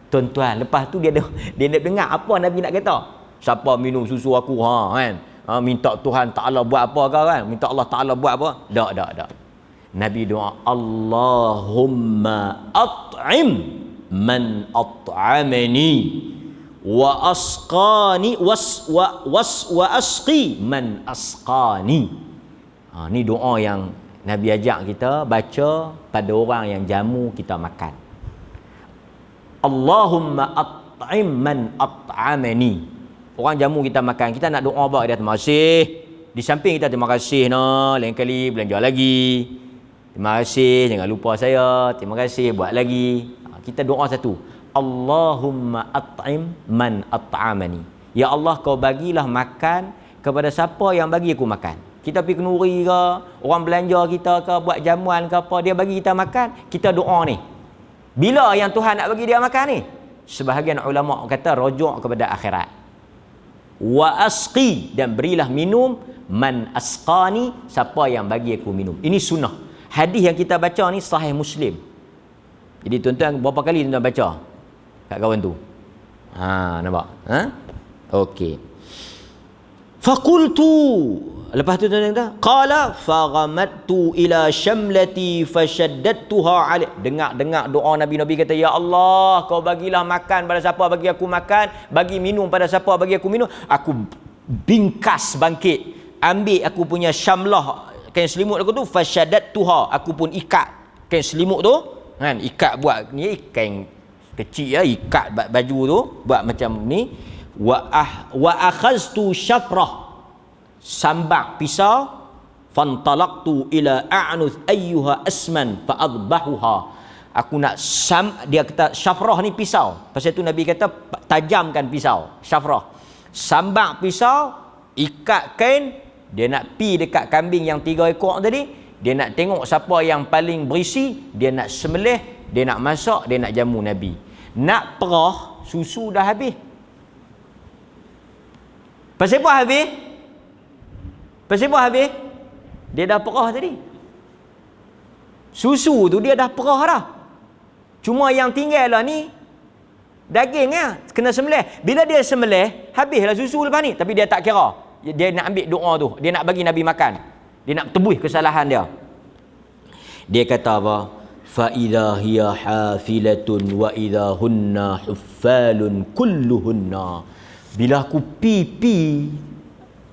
Tuan-tuan, lepas tu dia nak dengar apa Nabi nak kata. Siapa minum susu aku kan? Minta Tuhan Taala buat apa kau kan? Minta Allah Taala buat apa? Tak. Nabi doa, Allahumma at'im man at'amani wa asqani wa asqi man asqani. Ni doa yang Nabi ajak kita baca pada orang yang jamu kita makan. Allahumma at'im man at'amani. Orang jamu kita makan, kita nak doa bagi dia terima kasih. Di samping kita terima kasih lain kali belanja lagi. Terima kasih, jangan lupa saya. Terima kasih, buat lagi. Kita doa satu. Allahumma at'im man at'amani. Ya Allah, kau bagilah makan kepada siapa yang bagi aku makan. Kita pergi kenuri ke, orang belanja kita ke, buat jamuan ke apa, dia bagi kita makan, kita doa ni. Bila yang Tuhan nak bagi dia makan ni? Sebahagian ulama kata rujuk kepada akhirat. Wa asqi, dan berilah minum man asqani, siapa yang bagi aku minum. Ini sunnah. Hadis yang kita baca ni sahih Muslim. Jadi tuan-tuan, berapa kali tuan-tuan baca kat kawan tu? Nampak? Okey. Faqultu, lepas tu tuan-tuan kata, qala faghamattu ila syamlati fashaddadtuha alaih. Dengar doa Nabi kata, ya Allah, kau bagilah makan pada siapa bagi aku makan, bagi minum pada siapa bagi aku minum. Aku bingkas bangkit, ambil aku punya syamlah, kain selimut aku tu, fashaddadtuha, aku pun ikat kain selimut tu kan, ikat buat ni kain kecil ikat baju tu buat macam ni. Wa akhaztu syafrah, sambak pisau, fantalaqtu ila a'nuth ayyuha asman fa adbahuha. Aku nak dia kata syafrah ni pisau. Pasal tu Nabi kata tajamkan pisau, syafrah. Sambak pisau, ikat kain, dia nak pi dekat kambing yang 3 ekor tadi, dia nak tengok siapa yang paling berisi, dia nak sembelih, dia nak masak, dia nak jamu Nabi. Nak perah, susu dah habis. Pasal apa habis? Dia dah perah tadi. Susu tu dia dah perah dah. Cuma yang tinggal lah ni dagingnya kena sembelih. Bila dia sembelih, habislah susu lepas ni. Tapi dia tak kira. Dia nak ambil doa tu. Dia nak bagi Nabi makan. Dia nak tebus kesalahan dia. Dia kata apa? Fa idza hiya hafilatun wa idza hunna huffalun kulluhunna. Bila aku pi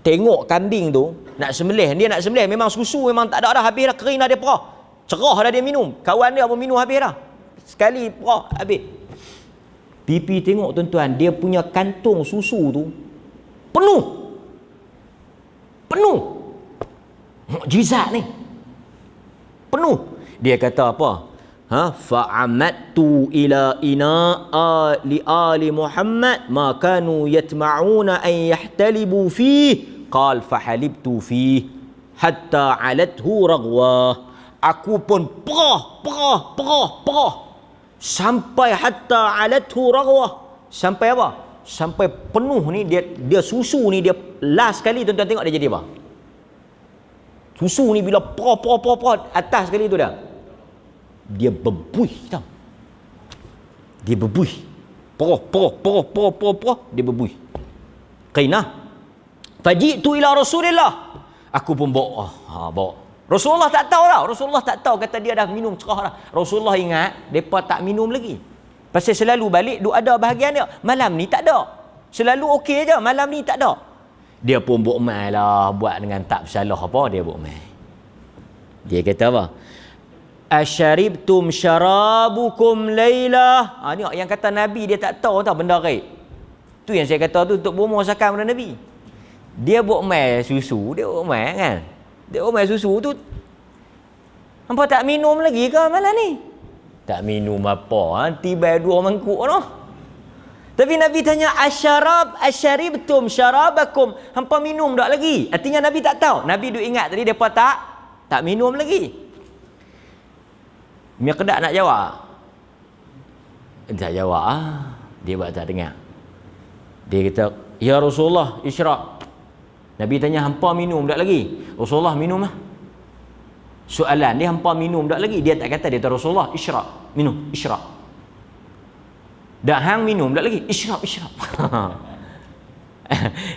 tengok kambing tu nak sembelih, dia nak sembelih, memang susu memang tak ada dah, habis dah, kering dah, dia perah, cerah dah dia minum, kawan dia pun minum habis dah, sekali perah habis. Pipi tengok tuan-tuan, dia punya kantung susu tu penuh, mukjizat ni penuh. Dia kata apa? Fa'amattu ila ina'a li ali Muhammad ma kanu yatma'una an yahtalibu fih, qal fahalibtu fih hatta alathu raghwah. Aku pun perah sampai hatta alathu raghwah. Sampai apa? Sampai penuh ni, dia susu ni, dia last sekali tuan-tuan tengok dia jadi apa? Susu ni bila perah atas sekali tu dah, dia berbuih tau. Dia berbuih. Perah, dia berbuih. Qainah. Faji'tu ila Rasulillah. Aku pun bawa. Rasulullah tak tahu tau. Rasulullah tak tahu, kata dia dah minum cerah dah. Rasulullah ingat depa tak minum lagi. Pasal selalu balik duk ada bahagian dia. Malam ni tak ada. Selalu okey je, malam ni tak ada. Dia pun buat mai lah, buat dengan tak bersalah apa, dia buat mai. Dia kata apa? Asyaribtum syarabukum laylah. Ni yang kata Nabi dia tak tahu tau benda gaib. Tu yang saya kata tu untuk memuasakan pada Nabi. Dia buat mai susu, dia buat mai kan. Dia buat mai susu tu. Hampa tak minum lagi ke malam ni? Tak minum apa? Tiba 2 mangkuk noh. Tapi Nabi tanya, asyaribtum syarabakum, hampa minum tak lagi? Artinya Nabi tak tahu. Nabi duk ingat tadi depa tak minum lagi. Miqdad nak jawab. Tak jawab. Dia buat tak dengar. Dia kata, ya Rasulullah, isyraq. Nabi tanya, hampa minum tak lagi? Rasulullah, minum lah. Soalan dia, hampa minum tak lagi? Dia tak kata, dia kata Rasulullah, isyraq. Minum, isyraq. Dah hang minum dah lagi. Isyrab.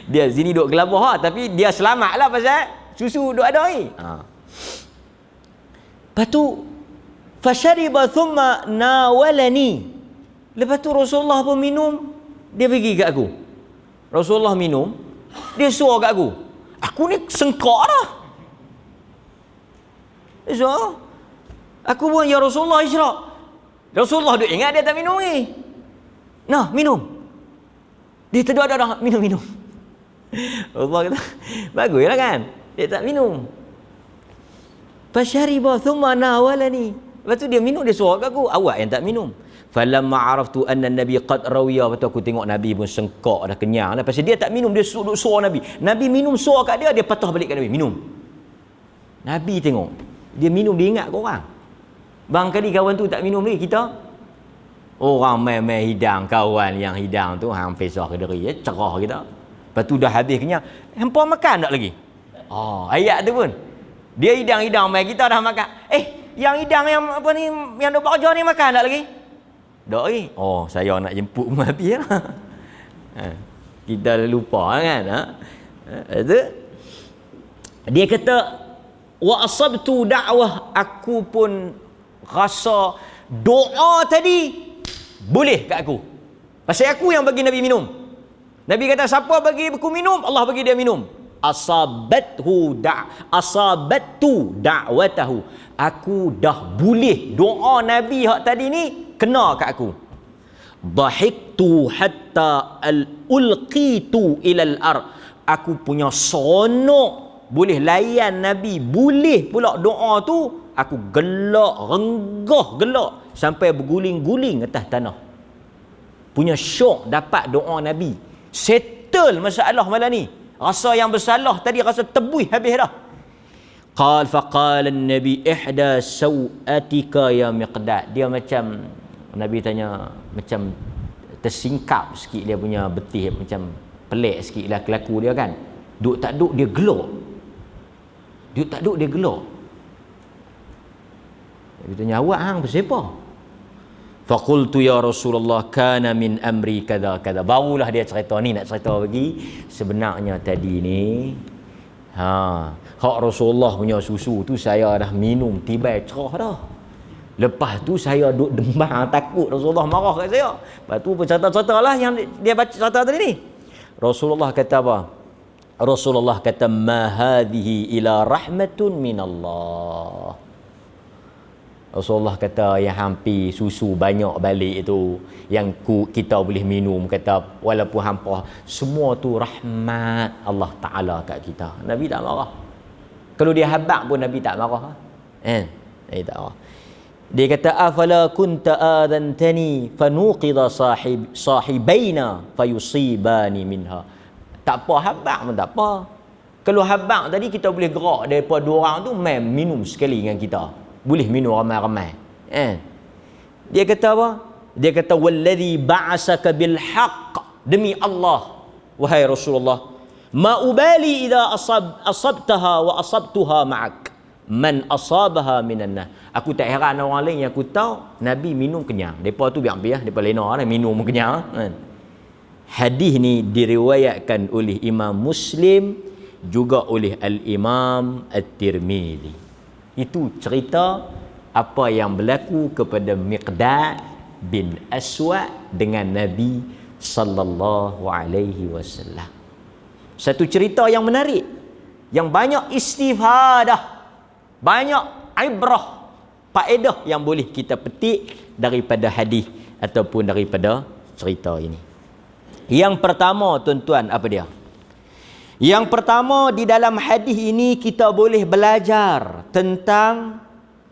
Dia sini duk gelabah tapi dia selamatlah pasal susu duk ada ni. Lepas tu fashariba thumma nawalani. Lepas tu Rasulullah pun minum, dia bagi kat aku. Rasulullah minum, dia suruh kat aku. Aku ni sengkak dah. So, aku pun ya Rasulullah isyrab. Rasulullah duk ingat dia tak minum ni. Nah, minum. Dia terus ada minum. Allah kata, baguslah kan? Dia tak minum. Fashariba thumma nawalani. Lepas tu dia minum, dia suruh kat aku. Awak yang tak minum. Falamma araftu anna Nabi qad rawiya. Lepas tu aku tengok Nabi pun sengkak dah, kenyang dah. Pasal dia tak minum, dia suruh Nabi. Nabi minum, suruh kat dia, dia patah balik kat Nabi. Minum. Nabi tengok. Dia minum, dia ingat kat orang. Bang kali kawan tu tak minum lagi, kita orang main-main hidang, kawan yang hidang tu hang pesah ke diri, cerah kita. Lepas tu dah habis kenyang, hampa makan tak lagi? Ayat tu pun. Dia hidang-hidang main, kita dah makan. Yang hidang yang apa ni, yang duk bekerja ni makan tak lagi? Tak lagi. Saya nak jemput Nabi lah. Kita lupa kan. Itu dia kata wa asabtu da'wah, aku pun rasa doa tadi boleh kat aku. Pasal aku yang bagi Nabi minum. Nabi kata siapa bagi aku minum, Allah bagi dia minum. Asabtu da'watahu. Aku dah boleh doa Nabi hak tadi ni kena kat aku. Dhahiktu hatta ulqitu ilal ar. Aku punya seronok boleh layan Nabi, boleh pula doa tu. Aku gelak sampai berguling-guling atas tanah. Punya syok dapat doa Nabi. Settle masalah malam ni. Rasa yang bersalah tadi rasa tebus habis dah. Faqala an-nabi ihda sawatika ya Miqdad. Dia macam Nabi tanya, macam tersingkap sikit dia punya betih, macam pelik sikit lah kelaku dia kan. Duk tak duk dia gelak. Dia tanya, awak hang bersiapa? Faqultu ya Rasulullah kana min amri kada. Barulah dia cerita ni, nak cerita bagi. Sebenarnya tadi ni hak Rasulullah punya susu tu saya dah minum tiba cerah dah. Lepas tu saya duk dembang takut Rasulullah marah kat saya. Lepas tu cerita-cerita lah yang dia baca cerita tadi ni. Rasulullah kata apa? Rasulullah kata ma hadhihi ila rahmatun minallah. Rasulullah kata yang hampir susu banyak balik itu yang kita boleh minum, kata walaupun hampa semua tu rahmat Allah Ta'ala kat kita. Nabi tak marah. Kalau dia habaq pun Nabi tak marah. Nabi tak marah. Dia kata afala kunta adantani fanuqidha sahibaina fayusibani minha. Tak apa habaq pun tak apa. Kalau habaq tadi kita boleh gerak daripada dua orang tu minum sekali dengan kita. Boleh minum ramai-ramai. Dia kata apa? Dia kata wallazi ba'asaka bil haqq, demi Allah wahai Rasulullah, ma ubali idza asabtaha wa asabtuha ma'ak man asabaha minan nas. Aku tak heran orang lain yang aku tahu Nabi minum kenyang. Depa tu biar depa lena dah minum kenyang kan. Hadis ni diriwayatkan oleh Imam Muslim juga oleh Al-Imam At-Tirmizi. Itu cerita apa yang berlaku kepada Miqdad bin Aswad dengan Nabi sallallahu alaihi wasallam. Satu cerita yang menarik, yang banyak istifadah, banyak ibrah, faedah yang boleh kita petik daripada hadis ataupun daripada cerita ini. Yang pertama tuan-tuan, apa dia? Yang pertama, di dalam hadis ini kita boleh belajar tentang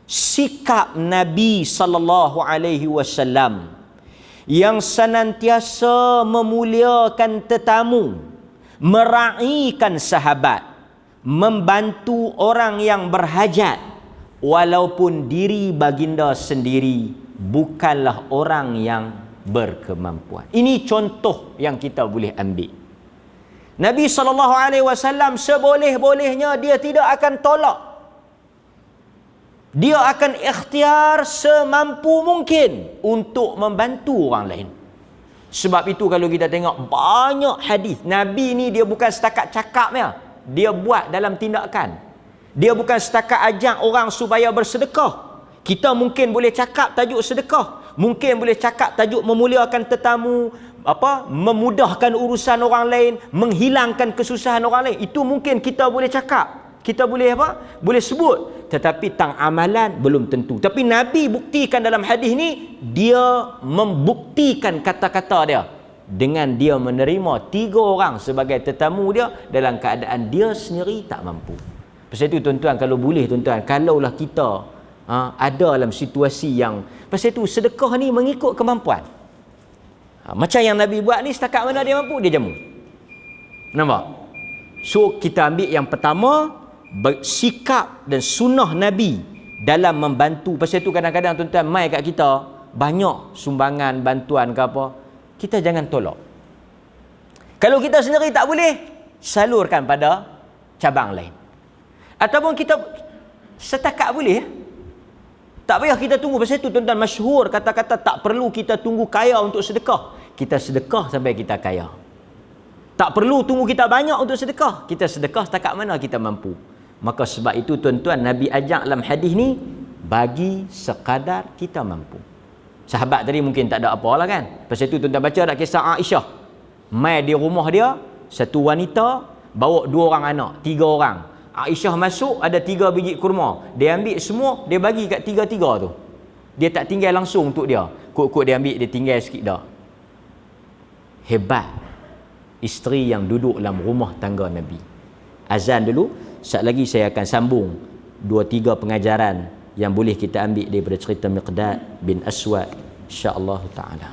sikap Nabi sallallahu alaihi wasallam yang senantiasa memuliakan tetamu, meraihkan sahabat, membantu orang yang berhajat walaupun diri baginda sendiri bukanlah orang yang berkemampuan. Ini contoh yang kita boleh ambil. Nabi SAW seboleh-bolehnya dia tidak akan tolak. Dia akan ikhtiar semampu mungkin untuk membantu orang lain. Sebab itu kalau kita tengok banyak hadis, Nabi ni dia bukan setakat cakapnya, dia buat dalam tindakan. Dia bukan setakat ajak orang supaya bersedekah. Kita mungkin boleh cakap tajuk sedekah, mungkin boleh cakap tajuk memuliakan tetamu, memudahkan urusan orang lain, menghilangkan kesusahan orang lain. Itu mungkin kita boleh cakap, kita boleh boleh sebut, tetapi tang amalan belum tentu. Tapi Nabi buktikan dalam hadis ni, dia membuktikan kata-kata dia dengan dia menerima 3 orang sebagai tetamu dia dalam keadaan dia sendiri tak mampu. Pasal itu tuan-tuan, kalau boleh tuan-tuan, kalaulah kita ada dalam situasi yang, pasal itu sedekah ni mengikut kemampuan. Macam yang Nabi buat ni, setakat mana dia mampu, dia jamu. Nampak? So kita ambil yang pertama, sikap dan sunnah Nabi dalam membantu. Pasal itu kadang-kadang tuan-tuan mai kat kita banyak sumbangan bantuan ke apa, kita jangan tolak. Kalau kita sendiri tak boleh, salurkan pada cabang lain. Ataupun kita setakat boleh, tak payah kita tunggu. Pasal itu tuan-tuan, masyhur kata-kata tak perlu kita tunggu kaya untuk sedekah. Kita sedekah sampai kita kaya. Tak perlu tunggu kita banyak untuk sedekah. Kita sedekah setakat mana kita mampu. Maka sebab itu tuan-tuan, Nabi ajak dalam hadis ni, bagi sekadar kita mampu. Sahabat tadi mungkin tak ada apa lah kan. Pasal itu tuan-tuan baca tak kisah Aisyah. Mai di rumah dia, satu wanita bawa 2 orang anak, 3 orang. Aisyah masuk, ada 3 biji kurma. Dia ambil semua, dia bagi kat 3-3 tu. Dia tak tinggal langsung untuk dia. Kok-kok dia ambil, dia tinggal sikit dah. Hebat isteri yang duduk dalam rumah tangga Nabi. Azan dulu, sekejap lagi saya akan sambung 2-3 pengajaran yang boleh kita ambil daripada cerita Miqdad bin Aswad, insya-Allah taala.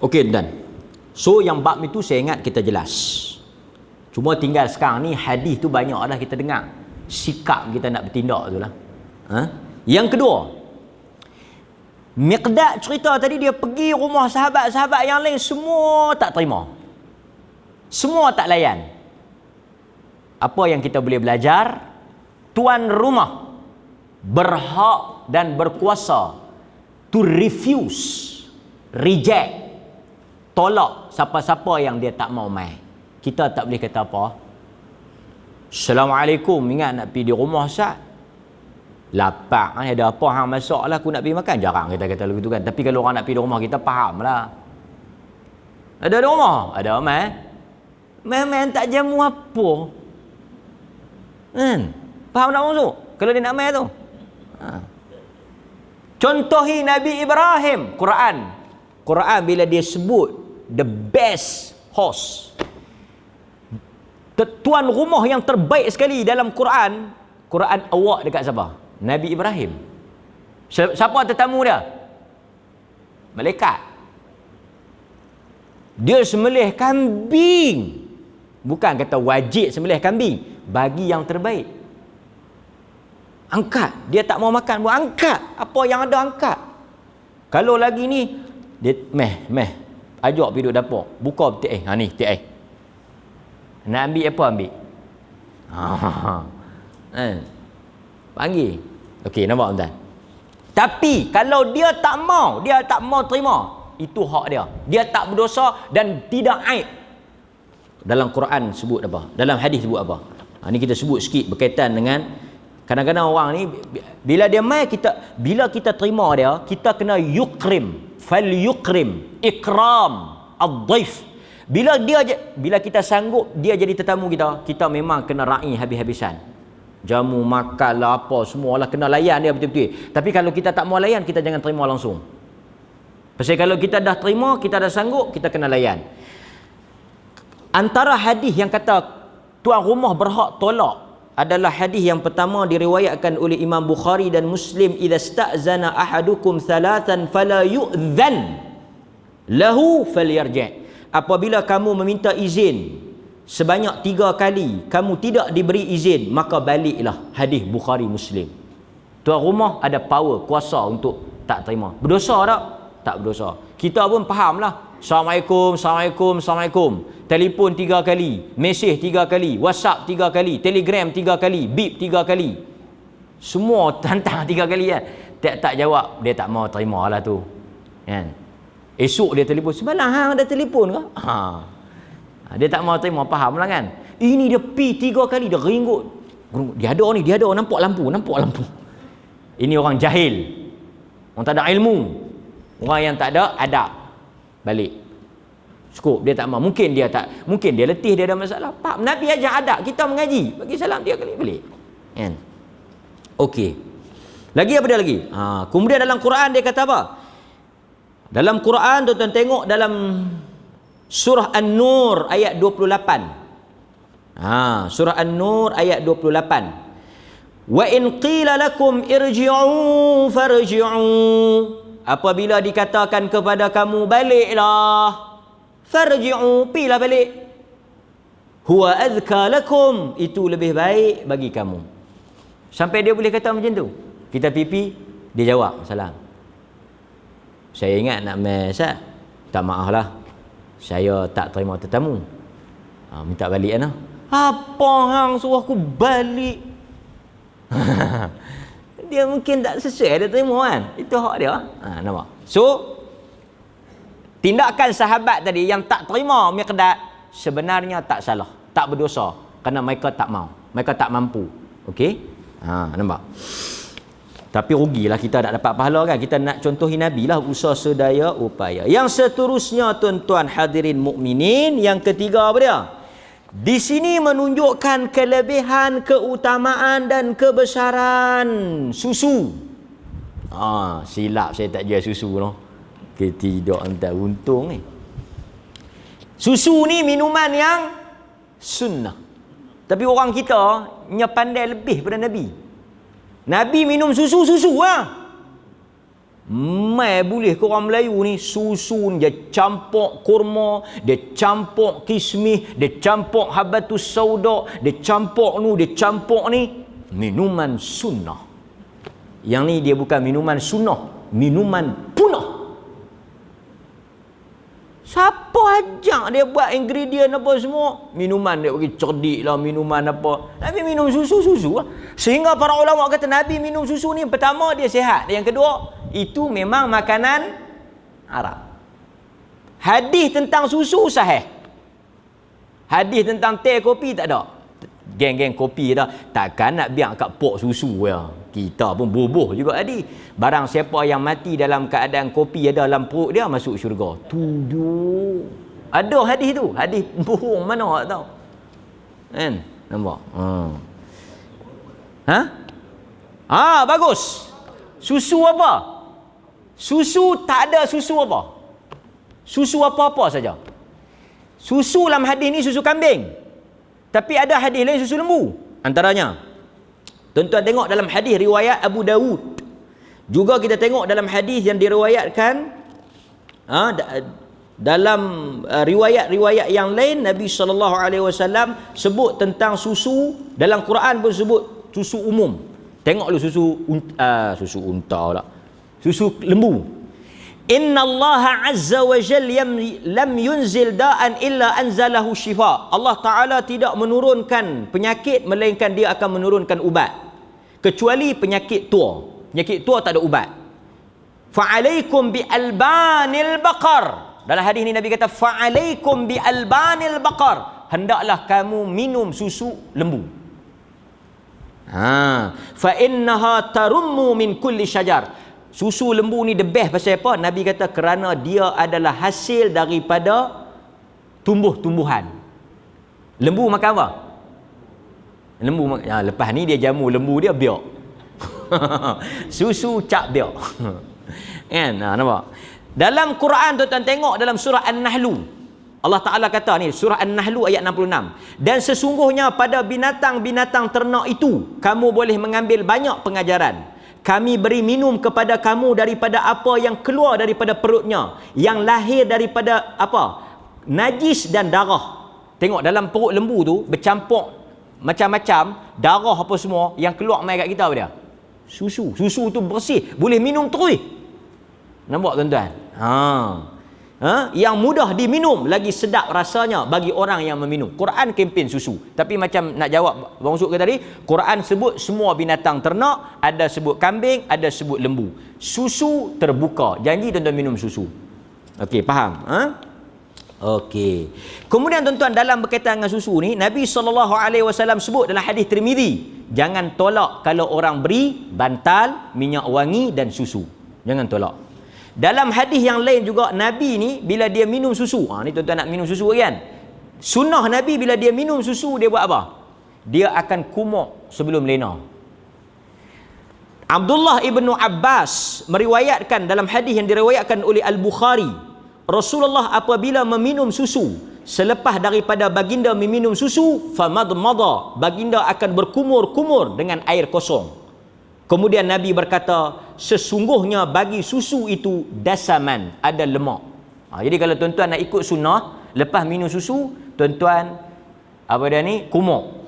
Okey dan. So yang bab itu saya ingat kita jelas. Cuma tinggal sekarang ni hadis tu banyak dah kita dengar. Sikap kita nak bertindak tu lah. Yang kedua, Miqdad cerita tadi, dia pergi rumah sahabat-sahabat yang lain, semua tak terima. Semua tak layan. Apa yang kita boleh belajar? Tuan rumah berhak dan berkuasa to refuse, reject, tolak siapa-siapa yang dia tak mau mai. Kita tak boleh kata apa. Assalamualaikum, ingat nak pergi di rumah Ustaz? Lapar kan, ada apa hang masak lah, aku nak pergi makan. Jarang kita kata begitu kan. Tapi kalau orang nak pergi di rumah kita, faham lah. Ada di rumah? Ada mai. Mai tak jamu apa? Kan? Faham tak maksud? Kalau dia nak mai tu. Contohi Nabi Ibrahim. Quran bila dia sebut the best host, tuan rumah yang terbaik sekali dalam Quran awak dekat siapa? Nabi Ibrahim. Siapa tetamu dia? Malaikat. Dia sembelih kambing. Bukan kata wajib sembelih kambing, bagi yang terbaik. Angkat. Dia tak mau makan pun angkat. Apa yang ada angkat. Kalau lagi ni dia ajak pergi duduk dapur, buka peti air. Ni peti air. Nak ambil apa ambil. Panggil. Okey, nampak tuan. Tapi kalau dia tak mau terima, itu hak dia. Dia tak berdosa dan tidak aib. Dalam Quran sebut apa? Dalam hadis sebut apa? Ni kita sebut sikit berkaitan dengan kadang-kadang orang ni bila dia mai, bila kita terima dia, kita kena yukrim, fal yukrim, ikram ad-dhaif. Bila kita sanggup dia jadi tetamu kita memang kena raih habis-habisan. Jamu, makan lah, apa semualah kena layan dia betul-betul. Tapi kalau kita tak mau layan, kita jangan terima langsung. Pasal kalau kita dah terima, kita dah sanggup, kita kena layan. Antara hadis yang kata tuan rumah berhak tolak adalah hadis yang pertama diriwayatkan oleh Imam Bukhari dan Muslim, idza sta'zana ahadukum thalathan fala yu'dhan lahu falyarji'. Apabila kamu meminta izin sebanyak 3 kali, kamu tidak diberi izin, maka baliklah. Hadis Bukhari Muslim. Tuan rumah ada power, kuasa untuk tak terima. Berdosa tak? tak berdosa. Kita pun fahamlah. Assalamualaikum, Assalamualaikum, Assalamualaikum. Telefon 3 kali, mesej 3 kali, WhatsApp 3 kali, Telegram 3 kali, beep 3 kali. Semua tantang 3 kali kan. Tak jawab, dia tak mau terima lah tu. Kan? Esok dia telefon, semalam hang ada telefon ke? Dia tak mau terima, faham lah kan. Ini dia pi 3 kali, dia ringgut. Dia ada ni, dia ada, nampak lampu. Ini orang jahil. Orang tak ada ilmu. Orang yang tak ada adab. Balik. Cukup, dia tak mau. Mungkin dia letih, dia ada masalah. Pak, Nabi ajar adab, kita mengaji. Bagi salam 3 kali balik. Kan? Okey. Lagi apa dia lagi? Kemudian dalam Quran dia kata apa? Dalam Quran tuan-tuan tengok dalam surah An-Nur ayat 28. Surah An-Nur ayat 28. Wa in qila lakum irji'u farji'u. Apabila dikatakan kepada kamu baliklah, farji'u, pilah balik. Huwa azka lakum, itu lebih baik bagi kamu. Sampai dia boleh kata macam tu. Kita pipi, dia jawab salam. Saya ingat nak mesat, tak maaf lah, saya tak terima tetamu. Minta balik kan? Apa hang suruh aku balik? Dia mungkin tak sesuai dia terima kan. Itu hak dia. Nampak? So tindakan sahabat tadi yang tak terima Miqdad sebenarnya tak salah, tak berdosa, kerana mereka tak mau, mereka tak mampu. Okey? Nampak? Tapi rugilah kita tak dapat pahala kan. Kita nak contohi Nabi lah, usaha sedaya upaya. Yang seterusnya tuan-tuan hadirin mukminin, yang ketiga apa dia? Di sini menunjukkan kelebihan, keutamaan dan kebesaran susu. Silap saya tak jual susu noh. Tidak hantar untung ni. Susu ni minuman yang sunnah. Tapi orang kita nya pandai lebih pada Nabi. Nabi minum susu lah. Mai boleh ke orang Melayu ni susu ni dia campur kurma, dia campur kismis, dia campur habatus sauda, dia campur ni minuman sunnah. Yang ni dia bukan minuman sunnah, minuman punah. Siapa ajak dia buat ingredient apa semua? Minuman dia bagi cerdik lah, minuman apa. Nabi minum susu lah. Sehingga para ulama kata Nabi minum susu ni, pertama dia sihat. Yang kedua, itu memang makanan Arab. Hadis tentang susu sahih. Hadis tentang teh, kopi tak ada. Geng-geng kopi dah. Takkan nak biar kat pok susu ya. Kita pun boboh juga tadi. Barang siapa yang mati dalam keadaan kopi ada dalam perut dia, masuk syurga. Tuduh. Ada hadis tu. Hadis bohong mana tak tahu. Kan? Nampak? Bagus. Susu apa? Susu tak ada susu apa? Susu apa-apa saja. Susu dalam hadis ni susu kambing. Tapi ada hadis lain susu lembu. Antaranya, tuan-tuan tengok dalam hadis riwayat Abu Dawud. Juga kita tengok dalam hadis yang diriwayatkan dalam riwayat-riwayat yang lain, Nabi SAW sebut tentang susu. Dalam Quran pun sebut susu umum. Tengok dulu susu unta lah. Susu lembu. Inna Allah azza wa jal lam yunzil da'an illa anzalahu shifa. Allah Ta'ala tidak menurunkan penyakit, melainkan dia akan menurunkan ubat. Kecuali penyakit tua. Penyakit tua tak ada ubat. Fa'alaikum bi albanil baqar. Dalam hadis ni Nabi kata fa'alaikum bi albanil baqar. Hendaklah kamu minum susu lembu. Fa innaha tarummu min kulli syajar. Susu lembu ni the best pasal apa? Nabi kata kerana dia adalah hasil daripada tumbuh-tumbuhan. Lembu makan apa? Lepas ni dia jamu lembu dia biak. Susu cap biak. Kan? Nampak? Dalam Quran tuan-tuan tengok dalam surah An-Nahlu. Allah Ta'ala kata ni, surah An-Nahlu ayat 66. Dan sesungguhnya pada binatang-binatang ternak itu, kamu boleh mengambil banyak pengajaran. Kami beri minum kepada kamu daripada apa yang keluar daripada perutnya, yang lahir daripada apa? Najis dan darah. Tengok dalam perut lembu tu bercampur macam-macam darah apa semua, yang keluar mai kat kita apa dia? Susu. Susu tu bersih, boleh minum terus. Nampak tuan-tuan? Yang mudah diminum lagi sedap rasanya bagi orang yang meminum. Quran kempen susu. Tapi macam nak jawab Bang Usuk ke tadi, Quran sebut semua binatang ternak, ada sebut kambing, ada sebut lembu. Susu terbuka. Janji tuan-tuan minum susu. Okey, faham? Okey. Kemudian tuan-tuan, dalam berkaitan dengan susu ni, Nabi SAW sebut dalam hadis Tirmizi, jangan tolak kalau orang beri bantal, minyak wangi dan susu. Jangan tolak. Dalam hadis yang lain juga, Nabi ni bila dia minum susu, ni tuan-tuan nak minum susu kan, sunnah Nabi bila dia minum susu, dia buat apa? Dia akan kumuk sebelum lena. Abdullah ibnu Abbas meriwayatkan dalam hadis yang diriwayatkan oleh Al-Bukhari, Rasulullah apabila meminum susu, selepas daripada baginda meminum susu, famadmada, baginda akan berkumur-kumur dengan air kosong. Kemudian Nabi berkata, sesungguhnya bagi susu itu dasaman, ada lemak. Jadi kalau tuan-tuan nak ikut sunnah, lepas minum susu, tuan-tuan kumur.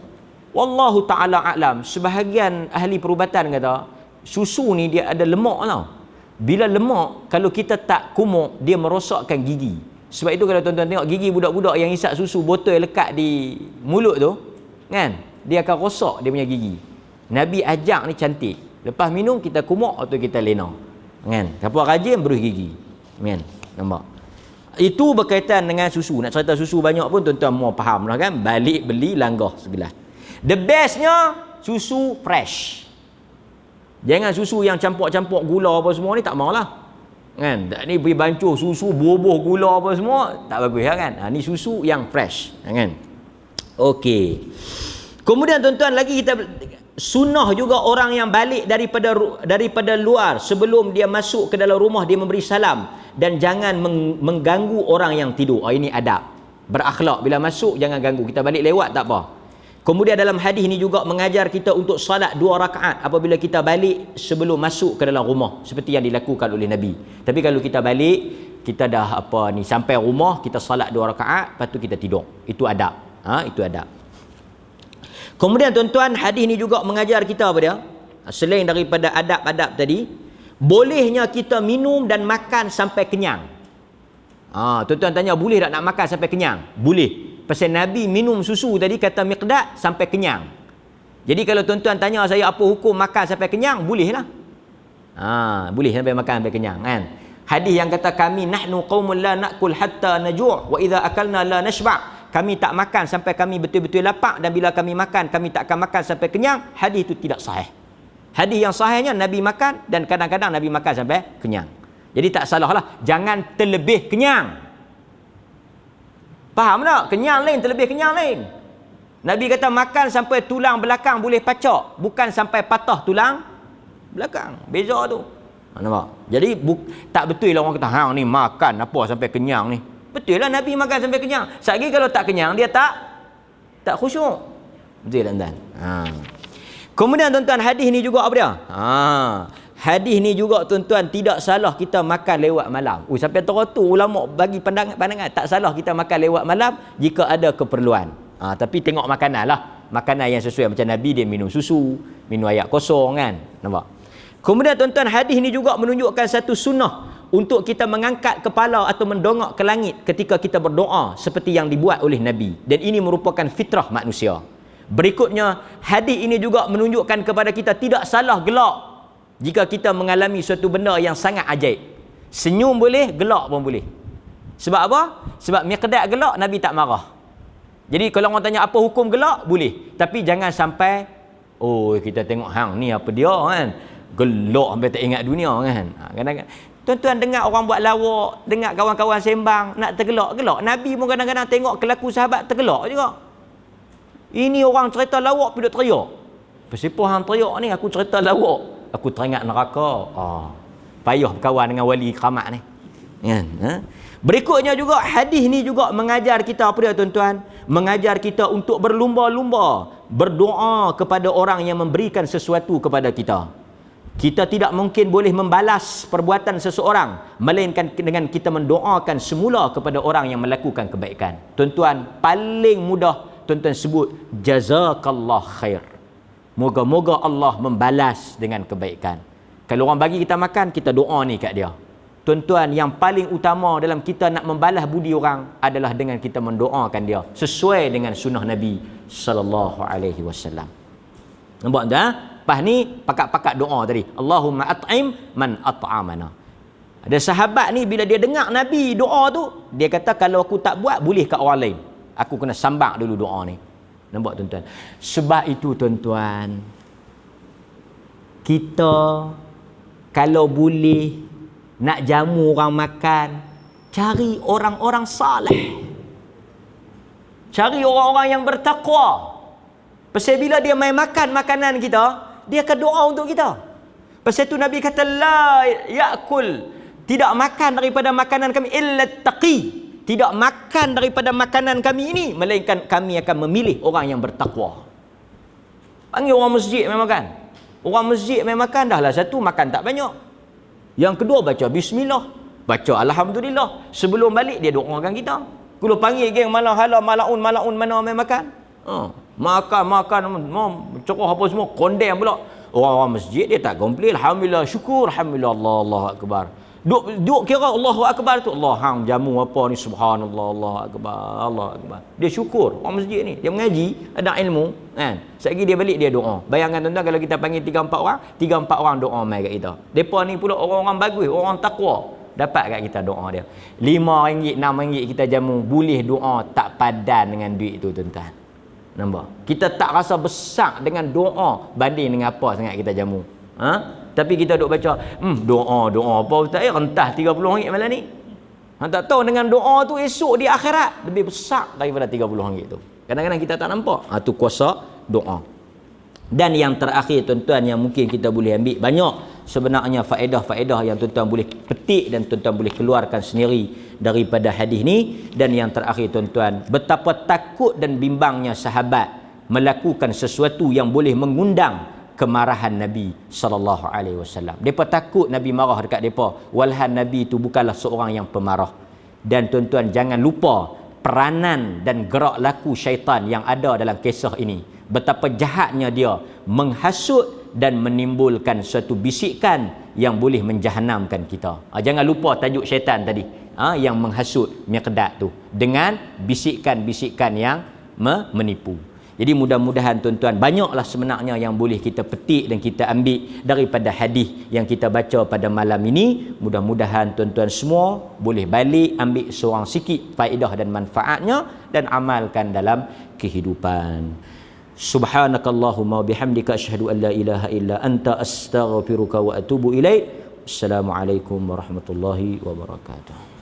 Wallahu ta'ala a'lam. Sebahagian ahli perubatan kata, susu ni dia ada lemak tau. Bila lemak, kalau kita tak kumur, dia merosakkan gigi. Sebab itu kalau tuan-tuan tengok gigi budak-budak yang hisap susu botol lekat di mulut tu, kan, dia akan rosak dia punya gigi. Nabi ajak ni cantik. Lepas minum kita kumuk atau kita lena. Kan? Siapa rajin berus gigi. Kan? Nampak? Itu berkaitan dengan susu. Nak cerita susu banyak pun tuan-tuan mau faham lah kan. Balik beli langgah segelas. The bestnya susu fresh. Jangan susu yang campur-campur gula apa semua ni, tak maulah. Kan? Ni pergi bancuh susu bubuh gula apa semua, tak bagus kan? Ni susu yang fresh. Kan? Okey. Kemudian tuan-tuan lagi kita sunnah juga orang yang balik daripada luar, sebelum dia masuk ke dalam rumah dia memberi salam dan jangan mengganggu orang yang tidur. Ini adab berakhlak, bila masuk jangan ganggu, kita balik lewat tak apa. Kemudian dalam hadis ini juga mengajar kita untuk salat 2 rakaat apabila kita balik sebelum masuk ke dalam rumah, seperti yang dilakukan oleh Nabi. Tapi kalau kita balik, kita dah sampai rumah, kita salat 2 rakaat, lepas tu kita tidur. Itu adab. Itu adab. Kemudian tuan-tuan, hadis ni juga mengajar kita apa dia? Selain daripada adab-adab tadi, bolehnya kita minum dan makan sampai kenyang. Tuan-tuan tanya, boleh tak nak makan sampai kenyang? Boleh. Pasal Nabi minum susu tadi kata Miqdad sampai kenyang. Jadi kalau tuan-tuan tanya saya apa hukum makan sampai kenyang, bolehlah. Boleh sampai makan sampai kenyang kan. Hadis yang kata kami nahnu qaumun la na'kul hatta najuu' wa idza akalna la nashba'. Kami tak makan sampai kami betul-betul lapar, dan bila kami makan, kami tak akan makan sampai kenyang. Hadis itu tidak sahih. Hadis yang sahihnya Nabi makan, dan kadang-kadang Nabi makan sampai kenyang. Jadi tak salahlah, jangan terlebih kenyang. Faham tak? Kenyang lain, terlebih kenyang lain. Nabi kata makan sampai tulang belakang boleh pacak, bukan sampai patah tulang belakang. Beza tu. Nampak? Jadi tak betul lah orang kata hang ni makan apa sampai kenyang ni. Betul lah Nabi makan sampai kenyang. Sekali kalau tak kenyang, dia tak khusyuk. Betul tuan-tuan. Kemudian tuan-tuan, hadis ni juga apa dia? Hadis ni juga tuan-tuan, tidak salah kita makan lewat malam. Sampai teratur ulama bagi pandangan tak salah kita makan lewat malam jika ada keperluan. Tapi tengok makanan lah. Makanan yang sesuai, macam Nabi dia minum susu, minum air kosong kan. Nampak? Kemudian tuan-tuan, hadis ni juga menunjukkan satu sunnah untuk kita mengangkat kepala atau mendongak ke langit ketika kita berdoa seperti yang dibuat oleh Nabi, dan ini merupakan fitrah manusia. Berikutnya, hadis ini juga menunjukkan kepada kita tidak salah gelak jika kita mengalami suatu benda yang sangat ajaib. Senyum boleh, gelak pun boleh. Sebab apa? Sebab Miqdad gelak, Nabi tak marah. Jadi kalau orang tanya apa hukum gelak, boleh. Tapi jangan sampai kita tengok hang ni apa dia kan, gelak sampai tak ingat dunia kan. Kadang-kadang tuan-tuan dengar orang buat lawak, dengar kawan-kawan sembang, nak tergelak-gelak. Nabi pun kadang-kadang tengok kelaku sahabat tergelak juga. Ini orang cerita lawak pergi teriak. Siapa hang teriak ni? Aku cerita lawak, aku teringat neraka. Payah berkawan dengan wali keramat ni. Berikutnya juga, hadis ni juga mengajar kita apa dia tuan-tuan? Mengajar kita untuk berlumba-lumba berdoa kepada orang yang memberikan sesuatu kepada kita. Kita tidak mungkin boleh membalas perbuatan seseorang melainkan dengan kita mendoakan semula kepada orang yang melakukan kebaikan. Tuan-tuan, paling mudah tuan-tuan sebut jazakallah khair. Moga-moga Allah membalas dengan kebaikan. Kalau orang bagi kita makan, kita doa ni kat dia. tuan-tuan, yang paling utama dalam kita nak membalas budi orang adalah dengan kita mendoakan dia sesuai dengan sunnah Nabi sallallahu alaihi wasallam. Nampak tak? Lepas ni pakat-pakat doa tadi. Allahumma at'im man at'amana. Ada sahabat ni bila dia dengar Nabi doa tu, dia kata kalau aku tak buat boleh kat orang lain. Aku kena sambang dulu doa ni. Nampak tuan-tuan? Sebab itu tuan-tuan, kita kalau boleh nak jamu orang makan, cari orang-orang saleh. Cari orang-orang yang bertakwa. Pasal bila dia mai makan makanan kita, dia akan doa untuk kita. Pasal tu Nabi kata la yakul, tidak makan daripada makanan kami illa taqi. Tidak makan daripada makanan kami ini melainkan kami akan memilih orang yang bertakwa. Panggil orang masjid mai makan. Orang masjid mai makan dah lah, satu makan tak banyak. Yang kedua baca bismillah, baca alhamdulillah. Sebelum balik dia doakan kita. Kalau panggil geng malah hala malaun mana mai makan. Makan cerah apa semua kondem pula. Orang-orang masjid dia tak komplain, alhamdulillah, syukur, alhamdulillah, Allahu akbar. Duk kira Allahu akbar tu, Allah hang jamu apa ni, subhanallah, Allahu akbar, Allah akbar. Dia syukur orang masjid ni, dia mengaji, ada ilmu kan. Sekali dia balik dia doa. Bayangkan tuan-tuan kalau kita panggil 3-4 orang, 3-4 orang doa mai kat kita. Depa ni pula orang-orang bagus, orang takwa, dapat kat kita doa dia. RM5, RM6 kita jamu, boleh doa tak padan dengan duit tu tuan-tuan. Nampak? Kita tak rasa besar dengan doa banding dengan apa sangat kita jamu. Tapi kita duk baca, doa apa ustaz? Rentah RM30 malam ni. Tak tahu dengan doa tu esok di akhirat lebih besar daripada RM30 tu. Kadang-kadang kita tak nampak. Tu kuasa doa. Dan yang terakhir tuan-tuan yang mungkin kita boleh ambil banyak sebenarnya faedah-faedah yang tuan-tuan boleh petik dan tuan-tuan boleh keluarkan sendiri daripada hadis ni. Dan yang terakhir tuan-tuan, betapa takut dan bimbangnya sahabat melakukan sesuatu yang boleh mengundang kemarahan Nabi sallallahu alaihi wasallam. Depa takut Nabi marah dekat depa. Walhan Nabi itu bukanlah seorang yang pemarah. Dan tuan-tuan jangan lupa peranan dan gerak laku syaitan yang ada dalam kisah ini. Betapa jahatnya dia menghasut dan menimbulkan suatu bisikan yang boleh menjahanamkan kita. Jangan lupa tajuk syaitan tadi, yang menghasut Miqdad tu dengan bisikan-bisikan yang menipu. Jadi mudah-mudahan tuan-tuan banyaklah sebenarnya yang boleh kita petik dan kita ambil daripada hadis yang kita baca pada malam ini. Mudah-mudahan tuan-tuan semua boleh balik ambil seorang sikit faedah dan manfaatnya dan amalkan dalam kehidupan. Subhanakallahumma bihamdika asyhadu an la ilaha illa anta astaghfiruka wa atubu ilaik. Assalamualaikum warahmatullahi wabarakatuh.